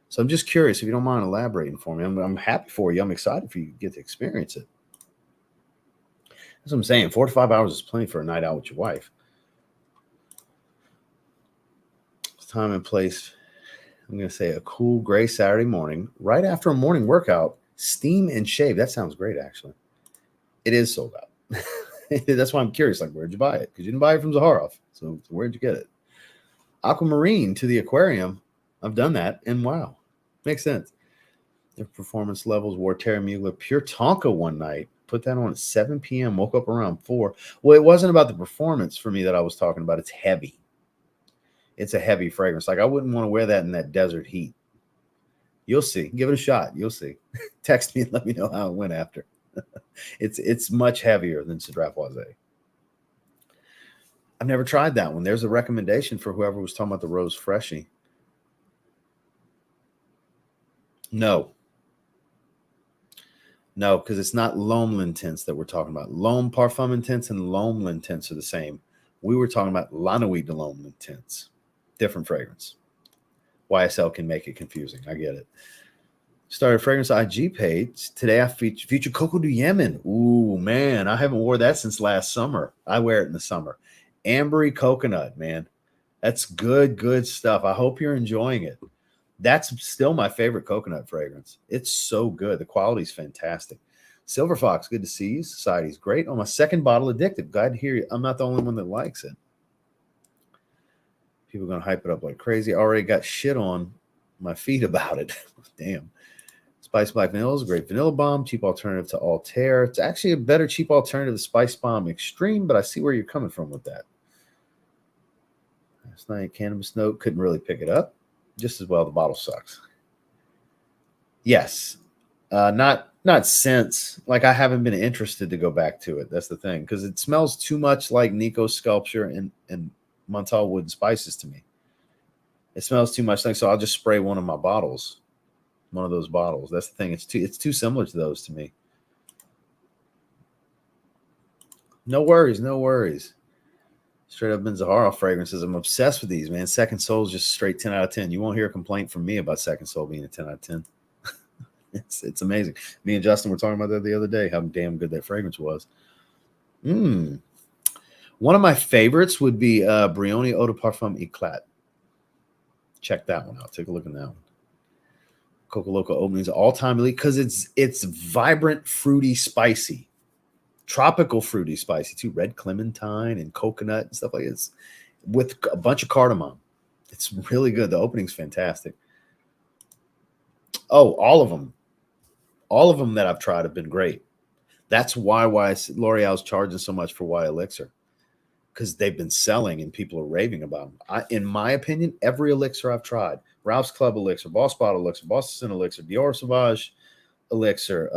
So I'm just curious if you don't mind elaborating for me. I'm happy for you. I'm excited for you to get to experience it. That's what I'm saying. 4 to 5 hours is plenty for a night out with your wife. It's time and place. I'm going to say a cool gray Saturday morning, right after a morning workout, steam and shave. That sounds great, actually. It is sold out. That's why I'm curious. Like, where'd you buy it? Because you didn't buy it from Zaharoff. So where'd you get it? Aquamarine to the aquarium. I've done that, and wow, makes sense. Their performance levels wore Terra Mugler Pure Tonka one night. Put that on at 7 p.m. Woke up around 4. Well, it wasn't about the performance for me that I was talking about. It's heavy. It's a heavy fragrance. Like, I wouldn't want to wear that in that desert heat. You'll see. Give it a shot. You'll see. Text me and let me know how it went after. It's much heavier than Cedrat Boisé. I've never tried that one. There's a recommendation for whoever was talking about the Rose Freshie. No, because it's not L'Homme L'Intense that we're talking about. L'Homme Parfum Intense and L'Homme L'Intense are the same. We were talking about La Nuit de L'Homme L'Intense. Different fragrance. YSL can make it confusing. I get it. Started fragrance IG page. Today I feature Coco du Yemen. Ooh, man, I haven't wore that since last summer. I wear it in the summer. Ambery coconut, man. That's good stuff. I hope you're enjoying it. That's still my favorite coconut fragrance. It's so good. The quality's fantastic. Silver Fox, good to see you. Society's great. On my second bottle, Addictive. Glad to hear you. I'm not the only one that likes it. People are going to hype it up like crazy. I already got shit on my feed about it. Damn. Spice Black Vanilla is a great vanilla bomb. Cheap alternative to Altair. It's actually a better cheap alternative to Spice Bomb Extreme, but I see where you're coming from with that. Last night, cannabis note. Couldn't really pick it up. Just as well, the bottle sucks. Yes. Not since. Like, I haven't been interested to go back to it. That's the thing. Because it smells too much like Nico's Sculpture and Montal Wood Spices to me. It smells too much like, so I'll just spray one of my bottles. One of those bottles. That's the thing. It's too similar to those to me. No worries. Straight up Ben Zaharoff fragrances. I'm obsessed with these, man. Second Soul is just straight 10 out of 10. You won't hear a complaint from me about Second Soul being a 10 out of 10. It's amazing. Me and Justin were talking about that the other day, how damn good that fragrance was. One of my favorites would be Brioni Eau de Parfum Eclat. Check that one out. Take a look at that one. Coco Loco openings all-time elite because it's vibrant, fruity, spicy. Tropical fruity spicy too. Red clementine and coconut and stuff like this with a bunch of cardamom. It's really good. The opening's fantastic. Oh, all of them that I've tried have been great. That's why L'Oreal's charging so much for Elixir, because they've been selling and people are raving about them. In my opinion, every elixir I've tried, Ralph's Club Elixir, Boss Spot Elixir, Boston Elixir, Dior Sauvage Elixir.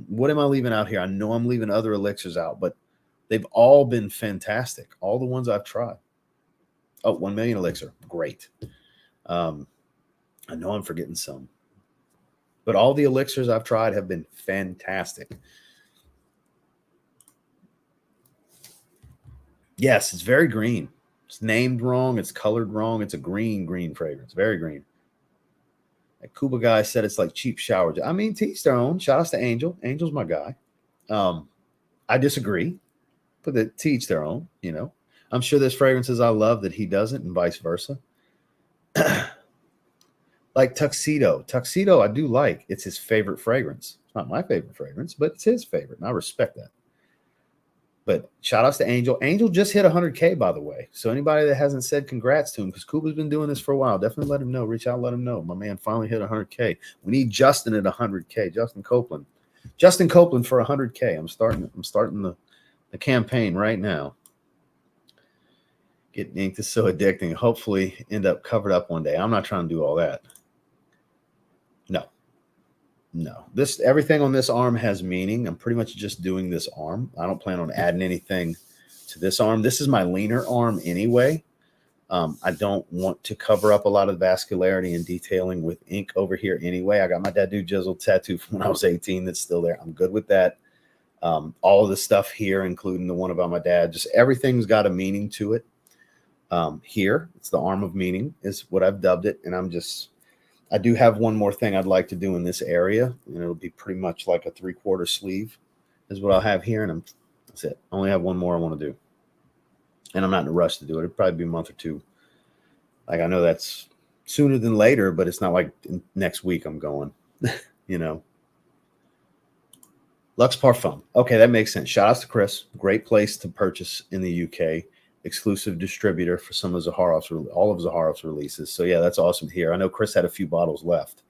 What am I leaving out here? I know I'm leaving other elixirs out, but they've all been fantastic. All the ones I've tried. Oh, 1 Million Elixir. Great. I know I'm forgetting some, but all the elixirs I've tried have been fantastic. Yes, it's very green. It's named wrong. It's colored wrong. It's a green fragrance. Very green. That Cuba guy said it's like cheap shower. I mean, to each their own. Shout outs to Angel. Angel's my guy. I disagree, but to each their own, you know. I'm sure there's fragrances I love that he doesn't and vice versa. Like Tuxedo. Tuxedo I do like. It's his favorite fragrance. It's not my favorite fragrance, but it's his favorite, and I respect that. But shout outs to Angel. Angel just hit 100K, by the way. So anybody that hasn't said congrats to him, because Cuba's been doing this for a while, definitely let him know. Reach out, let him know. My man finally hit 100K. We need Justin at 100K. Justin Copeland for 100K. I'm starting the campaign right now. Getting inked is so addicting. Hopefully end up covered up one day. I'm not trying to do all that. No. Everything on this arm has meaning. I'm pretty much just doing this arm. I don't plan on adding anything to this arm. This is my leaner arm anyway. I don't want to cover up a lot of vascularity and detailing with ink over here anyway. I got my Dadu Jizzle tattoo from when I was 18 that's still there. I'm good with that. All of the stuff here, including the one about my dad, just everything's got a meaning to it. Here, it's the arm of meaning is what I've dubbed it. And I do have one more thing I'd like to do in this area, and it'll be pretty much like a 3/4 sleeve is what I'll have here. And That's it. I only have one more I want to do. And I'm not in a rush to do it. It'll probably be a month or two. Like, I know that's sooner than later, but it's not like next week I'm going, you know. Lux Parfum. Okay, that makes sense. Shout outs to Chris. Great place to purchase in the UK. Exclusive distributor for some of Zaharoff's, all of Zaharoff's releases. So, yeah, that's awesome to hear. I know Chris had a few bottles left.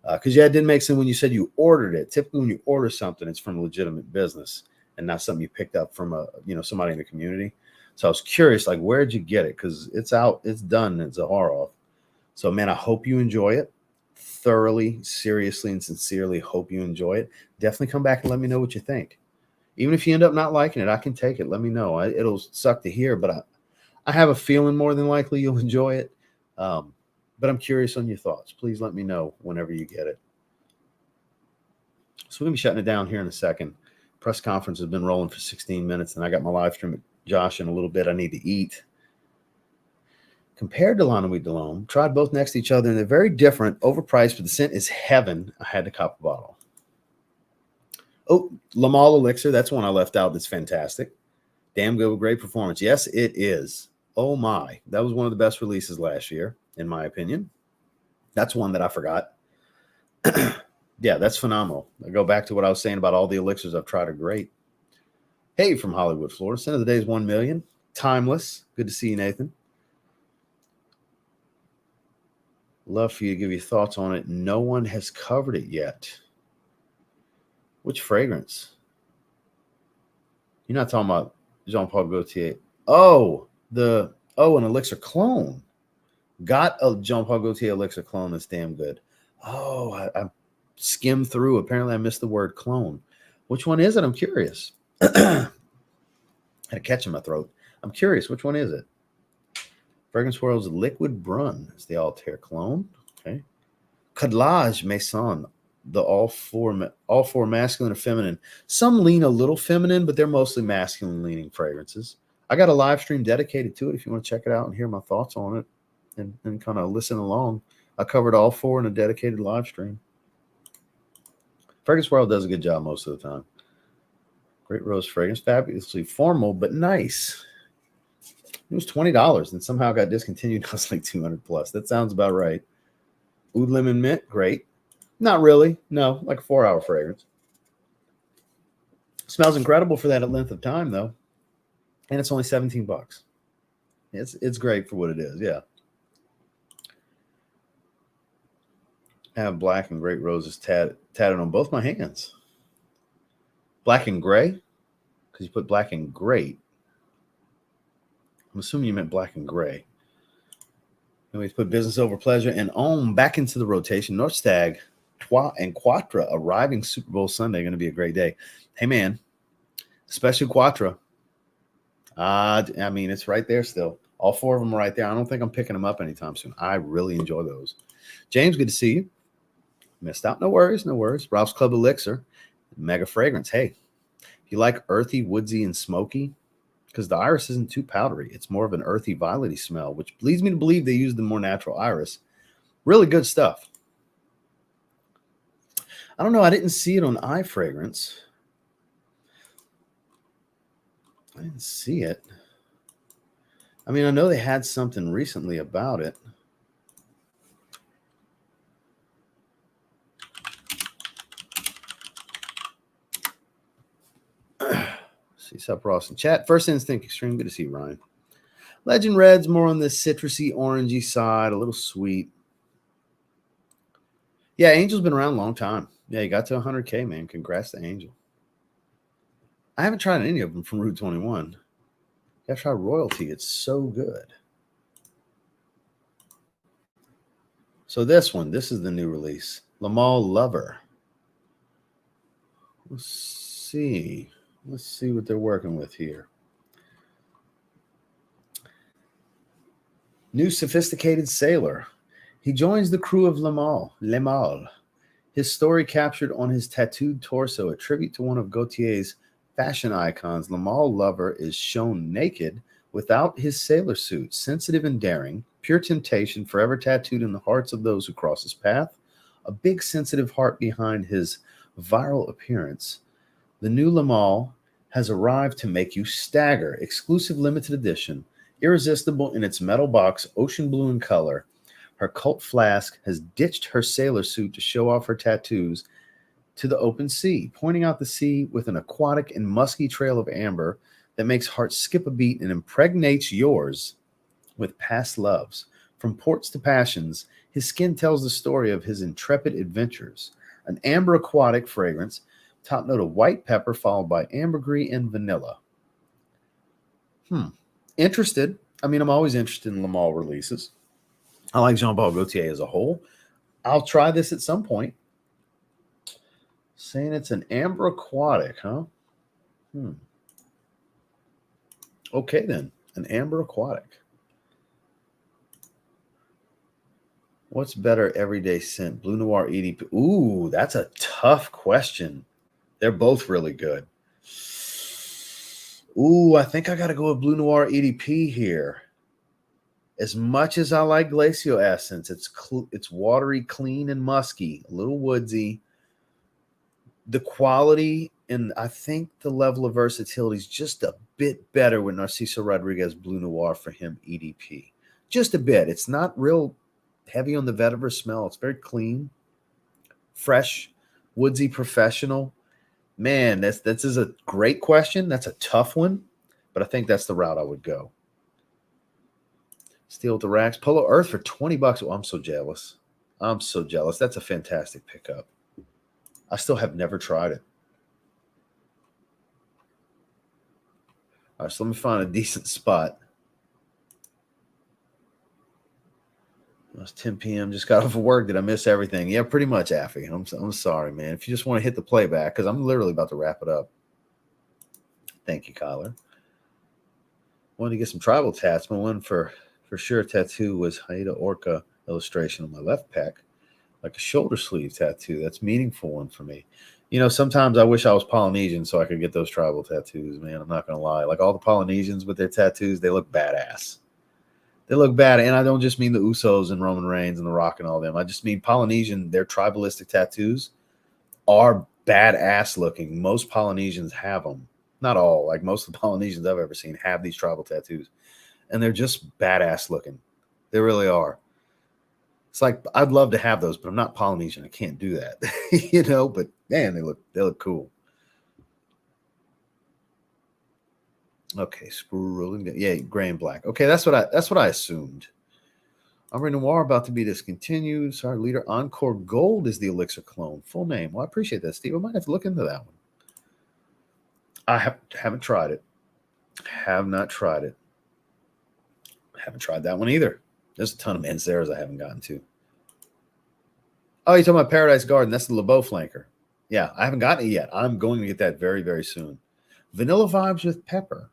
Because, yeah, it didn't make sense when you said you ordered it. Typically, when you order something, it's from a legitimate business and not something you picked up from somebody in the community. So I was curious, like, where'd you get it? Because it's out, it's done at Zaharoff. So, man, I hope you enjoy it. Thoroughly, seriously, and sincerely hope you enjoy it. Definitely come back and let me know what you think. Even if you end up not liking it, I can take it. Let me know. It'll suck to hear, but I have a feeling more than likely you'll enjoy it. But I'm curious on your thoughts. Please let me know whenever you get it. So we're going to be shutting it down here in a second. Press conference has been rolling for 16 minutes, and I got my live stream with Josh in a little bit. I need to eat. Compared to La Nuit de l'Homme, tried both next to each other, and they're very different. Overpriced, but the scent is heaven. I had to cop a bottle. Oh, Le Male Elixir. That's one I left out. That's fantastic. Damn good with great performance. Yes, it is. Oh, my. That was one of the best releases last year, in my opinion. That's one that I forgot. Yeah, that's phenomenal. I go back to what I was saying about all the elixirs I've tried are great. Hey, from Hollywood, Florida. Scent of the day is 1 million. Timeless. Good to see you, Nathan. Love for you to give your thoughts on it. No one has covered it yet. Which fragrance? You're not talking about Jean-Paul Gaultier. Oh, an Elixir clone. Got a Jean-Paul Gaultier Elixir clone that's damn good. Oh, I skimmed through. Apparently, I missed the word clone. Which one is it? I'm curious. I had a catch in my throat. I'm curious. Which one is it? Fragrance World's Liquid Brun is the Altair clone. Okay. Cadlage Maison, the all four masculine or feminine. Some lean a little feminine, but they're mostly masculine leaning fragrances. I got a live stream dedicated to it if you want to check it out and hear my thoughts on it and kind of listen along. I covered all four in a dedicated live stream. Fragrance World does a good job most of the time. Great rose fragrance, fabulously formal, but nice. It was $20 and somehow got discontinued. I was like 200 plus. That sounds about right. Oud Lemon Mint, great. Not really. No, like a 4-hour fragrance. Smells incredible for that length of time, though. And it's only $17. It's great for what it is, yeah. I have black and great roses tatted on both my hands. Black and gray? Because you put black and great. I'm assuming you meant black and gray. Anyways, put business over pleasure and back into the rotation. North Stag, Trois and Quattro arriving Super Bowl Sunday. Going to be a great day. Hey, man, especially Quattro. I mean, it's right there still. All four of them are right there. I don't think I'm picking them up anytime soon. I really enjoy those. James, good to see you. Missed out. No worries, no worries. Ralph's Club Elixir, mega fragrance. Hey, if you like earthy, woodsy, and smoky, because the iris isn't too powdery. It's more of an earthy, violety smell, which leads me to believe they use the more natural iris. Really good stuff. I don't know. I didn't see it on iFragrance. I didn't see it. I mean, I know they had something recently about it. See Sup Ross in chat. First Instinct Extreme. Good to see you, Ryan. Legend Red's more on the citrusy, orangey side, a little sweet. Yeah, Angel's been around a long time. Yeah, he got to 100K, man. Congrats to Angel. I haven't tried any of them from Route 21. Gotta try Royalty. It's so good. So this is the new release. Le Male Lover. Let's see what they're working with here. New sophisticated sailor. He joins the crew of Le Male. His story captured on his tattooed torso, a tribute to one of Gaultier's fashion icons. Le Male Lover is shown naked without his sailor suit, sensitive and daring, pure temptation, forever tattooed in the hearts of those who cross his path. A big sensitive heart behind his viral appearance. The new Le Male has arrived to make you stagger. Exclusive limited edition, irresistible in its metal box, ocean blue in color. Her cult flask has ditched her sailor suit to show off her tattoos to the open sea, pointing out the sea with an aquatic and musky trail of amber that makes hearts skip a beat and impregnates yours with past loves. From ports to passions, his skin tells the story of his intrepid adventures. An amber aquatic fragrance, top note of white pepper, followed by ambergris and vanilla. Interested. I mean, I'm always interested in Le Male releases. I like Jean-Paul Gaultier as a whole. I'll try this at some point. Saying it's an amber aquatic, huh? Okay, then. An amber aquatic. What's better everyday scent? Blue Noir EDP. Ooh, that's a tough question. They're both really good. Ooh, I think I got to go with Blue Noir EDP here. As much as I like Glacial Essence, it's watery, clean, and musky, a little woodsy. The quality and I think the level of versatility is just a bit better with Narciso Rodriguez Blue Noir for him EDP. Just a bit. It's not real heavy on the vetiver smell. It's very clean, fresh, woodsy, professional. Man, this is a great question. That's a tough one, but I think that's the route I would go. Steel with the Racks. Polo Earth for $20. Oh, I'm so jealous. I'm so jealous. That's a fantastic pickup. I still have never tried it. All right, so let me find a decent spot. It's 10 p.m. Just got off of work. Did I miss everything? Yeah, pretty much, Affy. I'm sorry, man. If you just want to hit the playback, because I'm literally about to wrap it up. Thank you, Kyler. Wanted to get some tribal tats. My one for sure tattoo was Haida Orca illustration on my left pec, like a shoulder sleeve tattoo. That's a meaningful one for me. You know, sometimes I wish I was Polynesian so I could get those tribal tattoos, man. I'm not going to lie. Like all the Polynesians with their tattoos, they look badass. They look bad. And I don't just mean the Usos and Roman Reigns and The Rock and all them. I just mean Polynesian, their tribalistic tattoos are badass looking. Most Polynesians have them. Not all. Like most of the Polynesians I've ever seen have these tribal tattoos. And they're just badass looking. They really are. It's like I'd love to have those, but I'm not Polynesian. I can't do that. You know, but man, they look cool. Okay, scrolling down. Yeah, gray and black. Okay, that's what I assumed. Ombre Noir about to be discontinued. Sorry, leader Encore Gold is the Elixir clone. Full name. Well, I appreciate that, Steve. I might have to look into that one. I haven't tried it. Have not tried it. Haven't tried that one either. There's a ton of Manzaras I haven't gotten to. Oh, you're talking about Paradise Garden. That's the LeBeau flanker. Yeah, I haven't gotten it yet. I'm going to get that very, very soon. Vanilla vibes with pepper.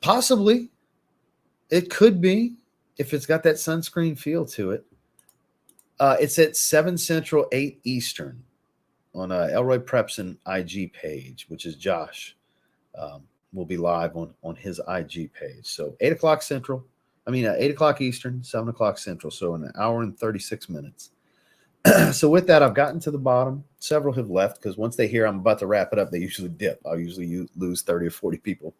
Possibly. It could be if it's got that sunscreen feel to it. It's at 7 Central, 8 Eastern on Elroy Prepson IG page, which is Josh. Will be live on his IG page. So 8 o'clock Central. 8 o'clock Eastern, 7 o'clock Central. So in an hour and 36 minutes. So with that, I've gotten to the bottom. Several have left because once they hear I'm about to wrap it up, they usually dip. I'll usually lose 30 or 40 people.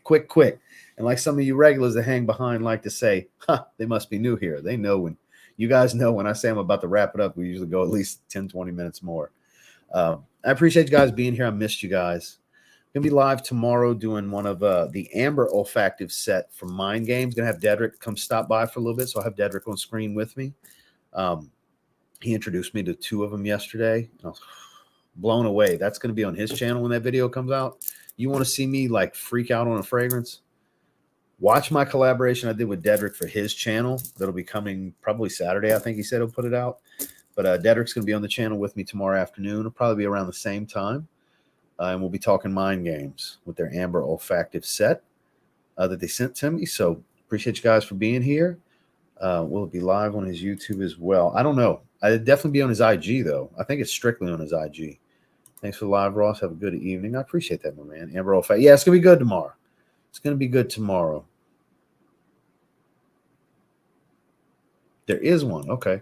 Quick. And like some of you regulars that hang behind like to say, they must be new here. They know when you guys know when I say I'm about to wrap it up, we usually go at least 10, 20 minutes more. I appreciate you guys being here. I missed you guys. Going to be live tomorrow doing one of the Amber olfactive set from Mind Games. Going to have Dedrick come stop by for a little bit. So I'll have Dedrick on screen with me. He introduced me to 2 of them yesterday. I was blown away. That's going to be on his channel when that video comes out. You want to see me like freak out on a fragrance? Watch my collaboration I did with Dedrick for his channel. That'll be coming probably Saturday. I think he said he'll put it out. But Dedrick's going to be on the channel with me tomorrow afternoon. It'll probably be around the same time. And we'll be talking Mind Games with their Amber olfactive set that they sent to me. So appreciate you guys for being here. Will it be live on his YouTube as well? I don't know. I'd definitely be on his IG, though. I think it's strictly on his IG. Thanks for the live, Ross. Have a good evening. I appreciate that, my man. Amber olfactive. Yeah, it's going to be good tomorrow. It's going to be good tomorrow. There is one. Okay.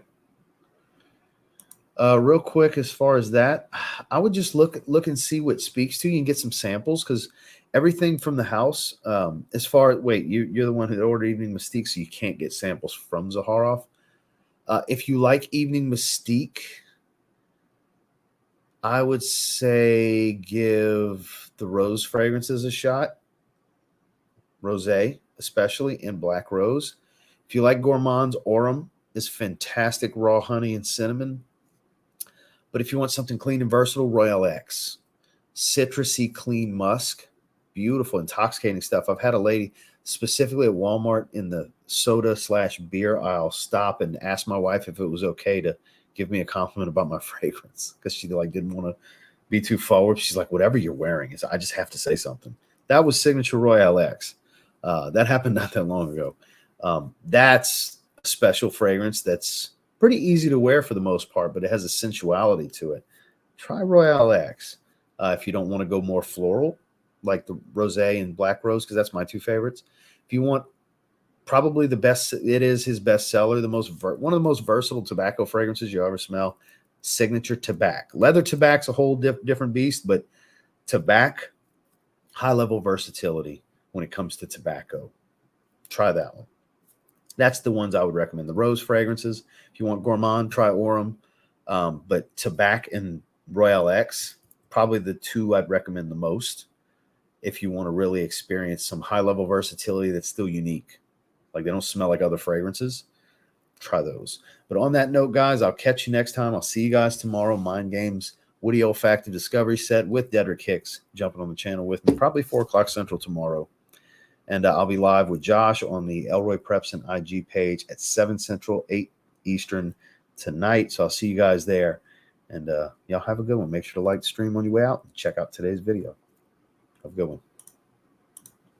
Real quick, as far as that, I would just look and see what speaks to you and get some samples, because everything from the house, as far wait, you're the one who ordered Evening Mystique, so you can't get samples from Zaharoff. If you like Evening Mystique, I would say give the rose fragrances a shot. Rosé, especially in Black Rose. If you like Gourmand's, Aurum is fantastic, raw honey and cinnamon. But if you want something clean and versatile, Royal X. Citrusy, clean musk. Beautiful, intoxicating stuff. I've had a lady specifically at Walmart in the soda/beer aisle stop and ask my wife if it was okay to give me a compliment about my fragrance, because she didn't want to be too forward. She's like, whatever you're wearing, I just have to say something. That was Signature Royale X. That happened not that long ago. That's a special fragrance that's pretty easy to wear for the most part, but it has a sensuality to it. Try Royale X. If you don't want to go more floral, like the Rosé and Black Rose, because that's my two favorites. If you want probably the best, it is his best seller, one of the most versatile tobacco fragrances you ever smell, Signature Tobacco. Leather tobacco's a whole different beast, but tobacco, high level versatility when it comes to tobacco. Try that one. That's the ones I would recommend. The rose fragrances. If you want gourmand, try Aurum. But tobacco and Royal X, probably the two I'd recommend the most if you want to really experience some high-level versatility that's still unique. Like, they don't smell like other fragrances. Try those. But on that note, guys, I'll catch you next time. I'll see you guys tomorrow. Mind Games Woody Olfactive Discovery Set with Dedrick Hicks jumping on the channel with me, probably 4 o'clock Central tomorrow. And I'll be live with Josh on the Elroy Preps and IG page at 7 Central, 8 Eastern tonight. So I'll see you guys there. And y'all have a good one. Make sure to like the stream on your way out and check out today's video. Have a good one.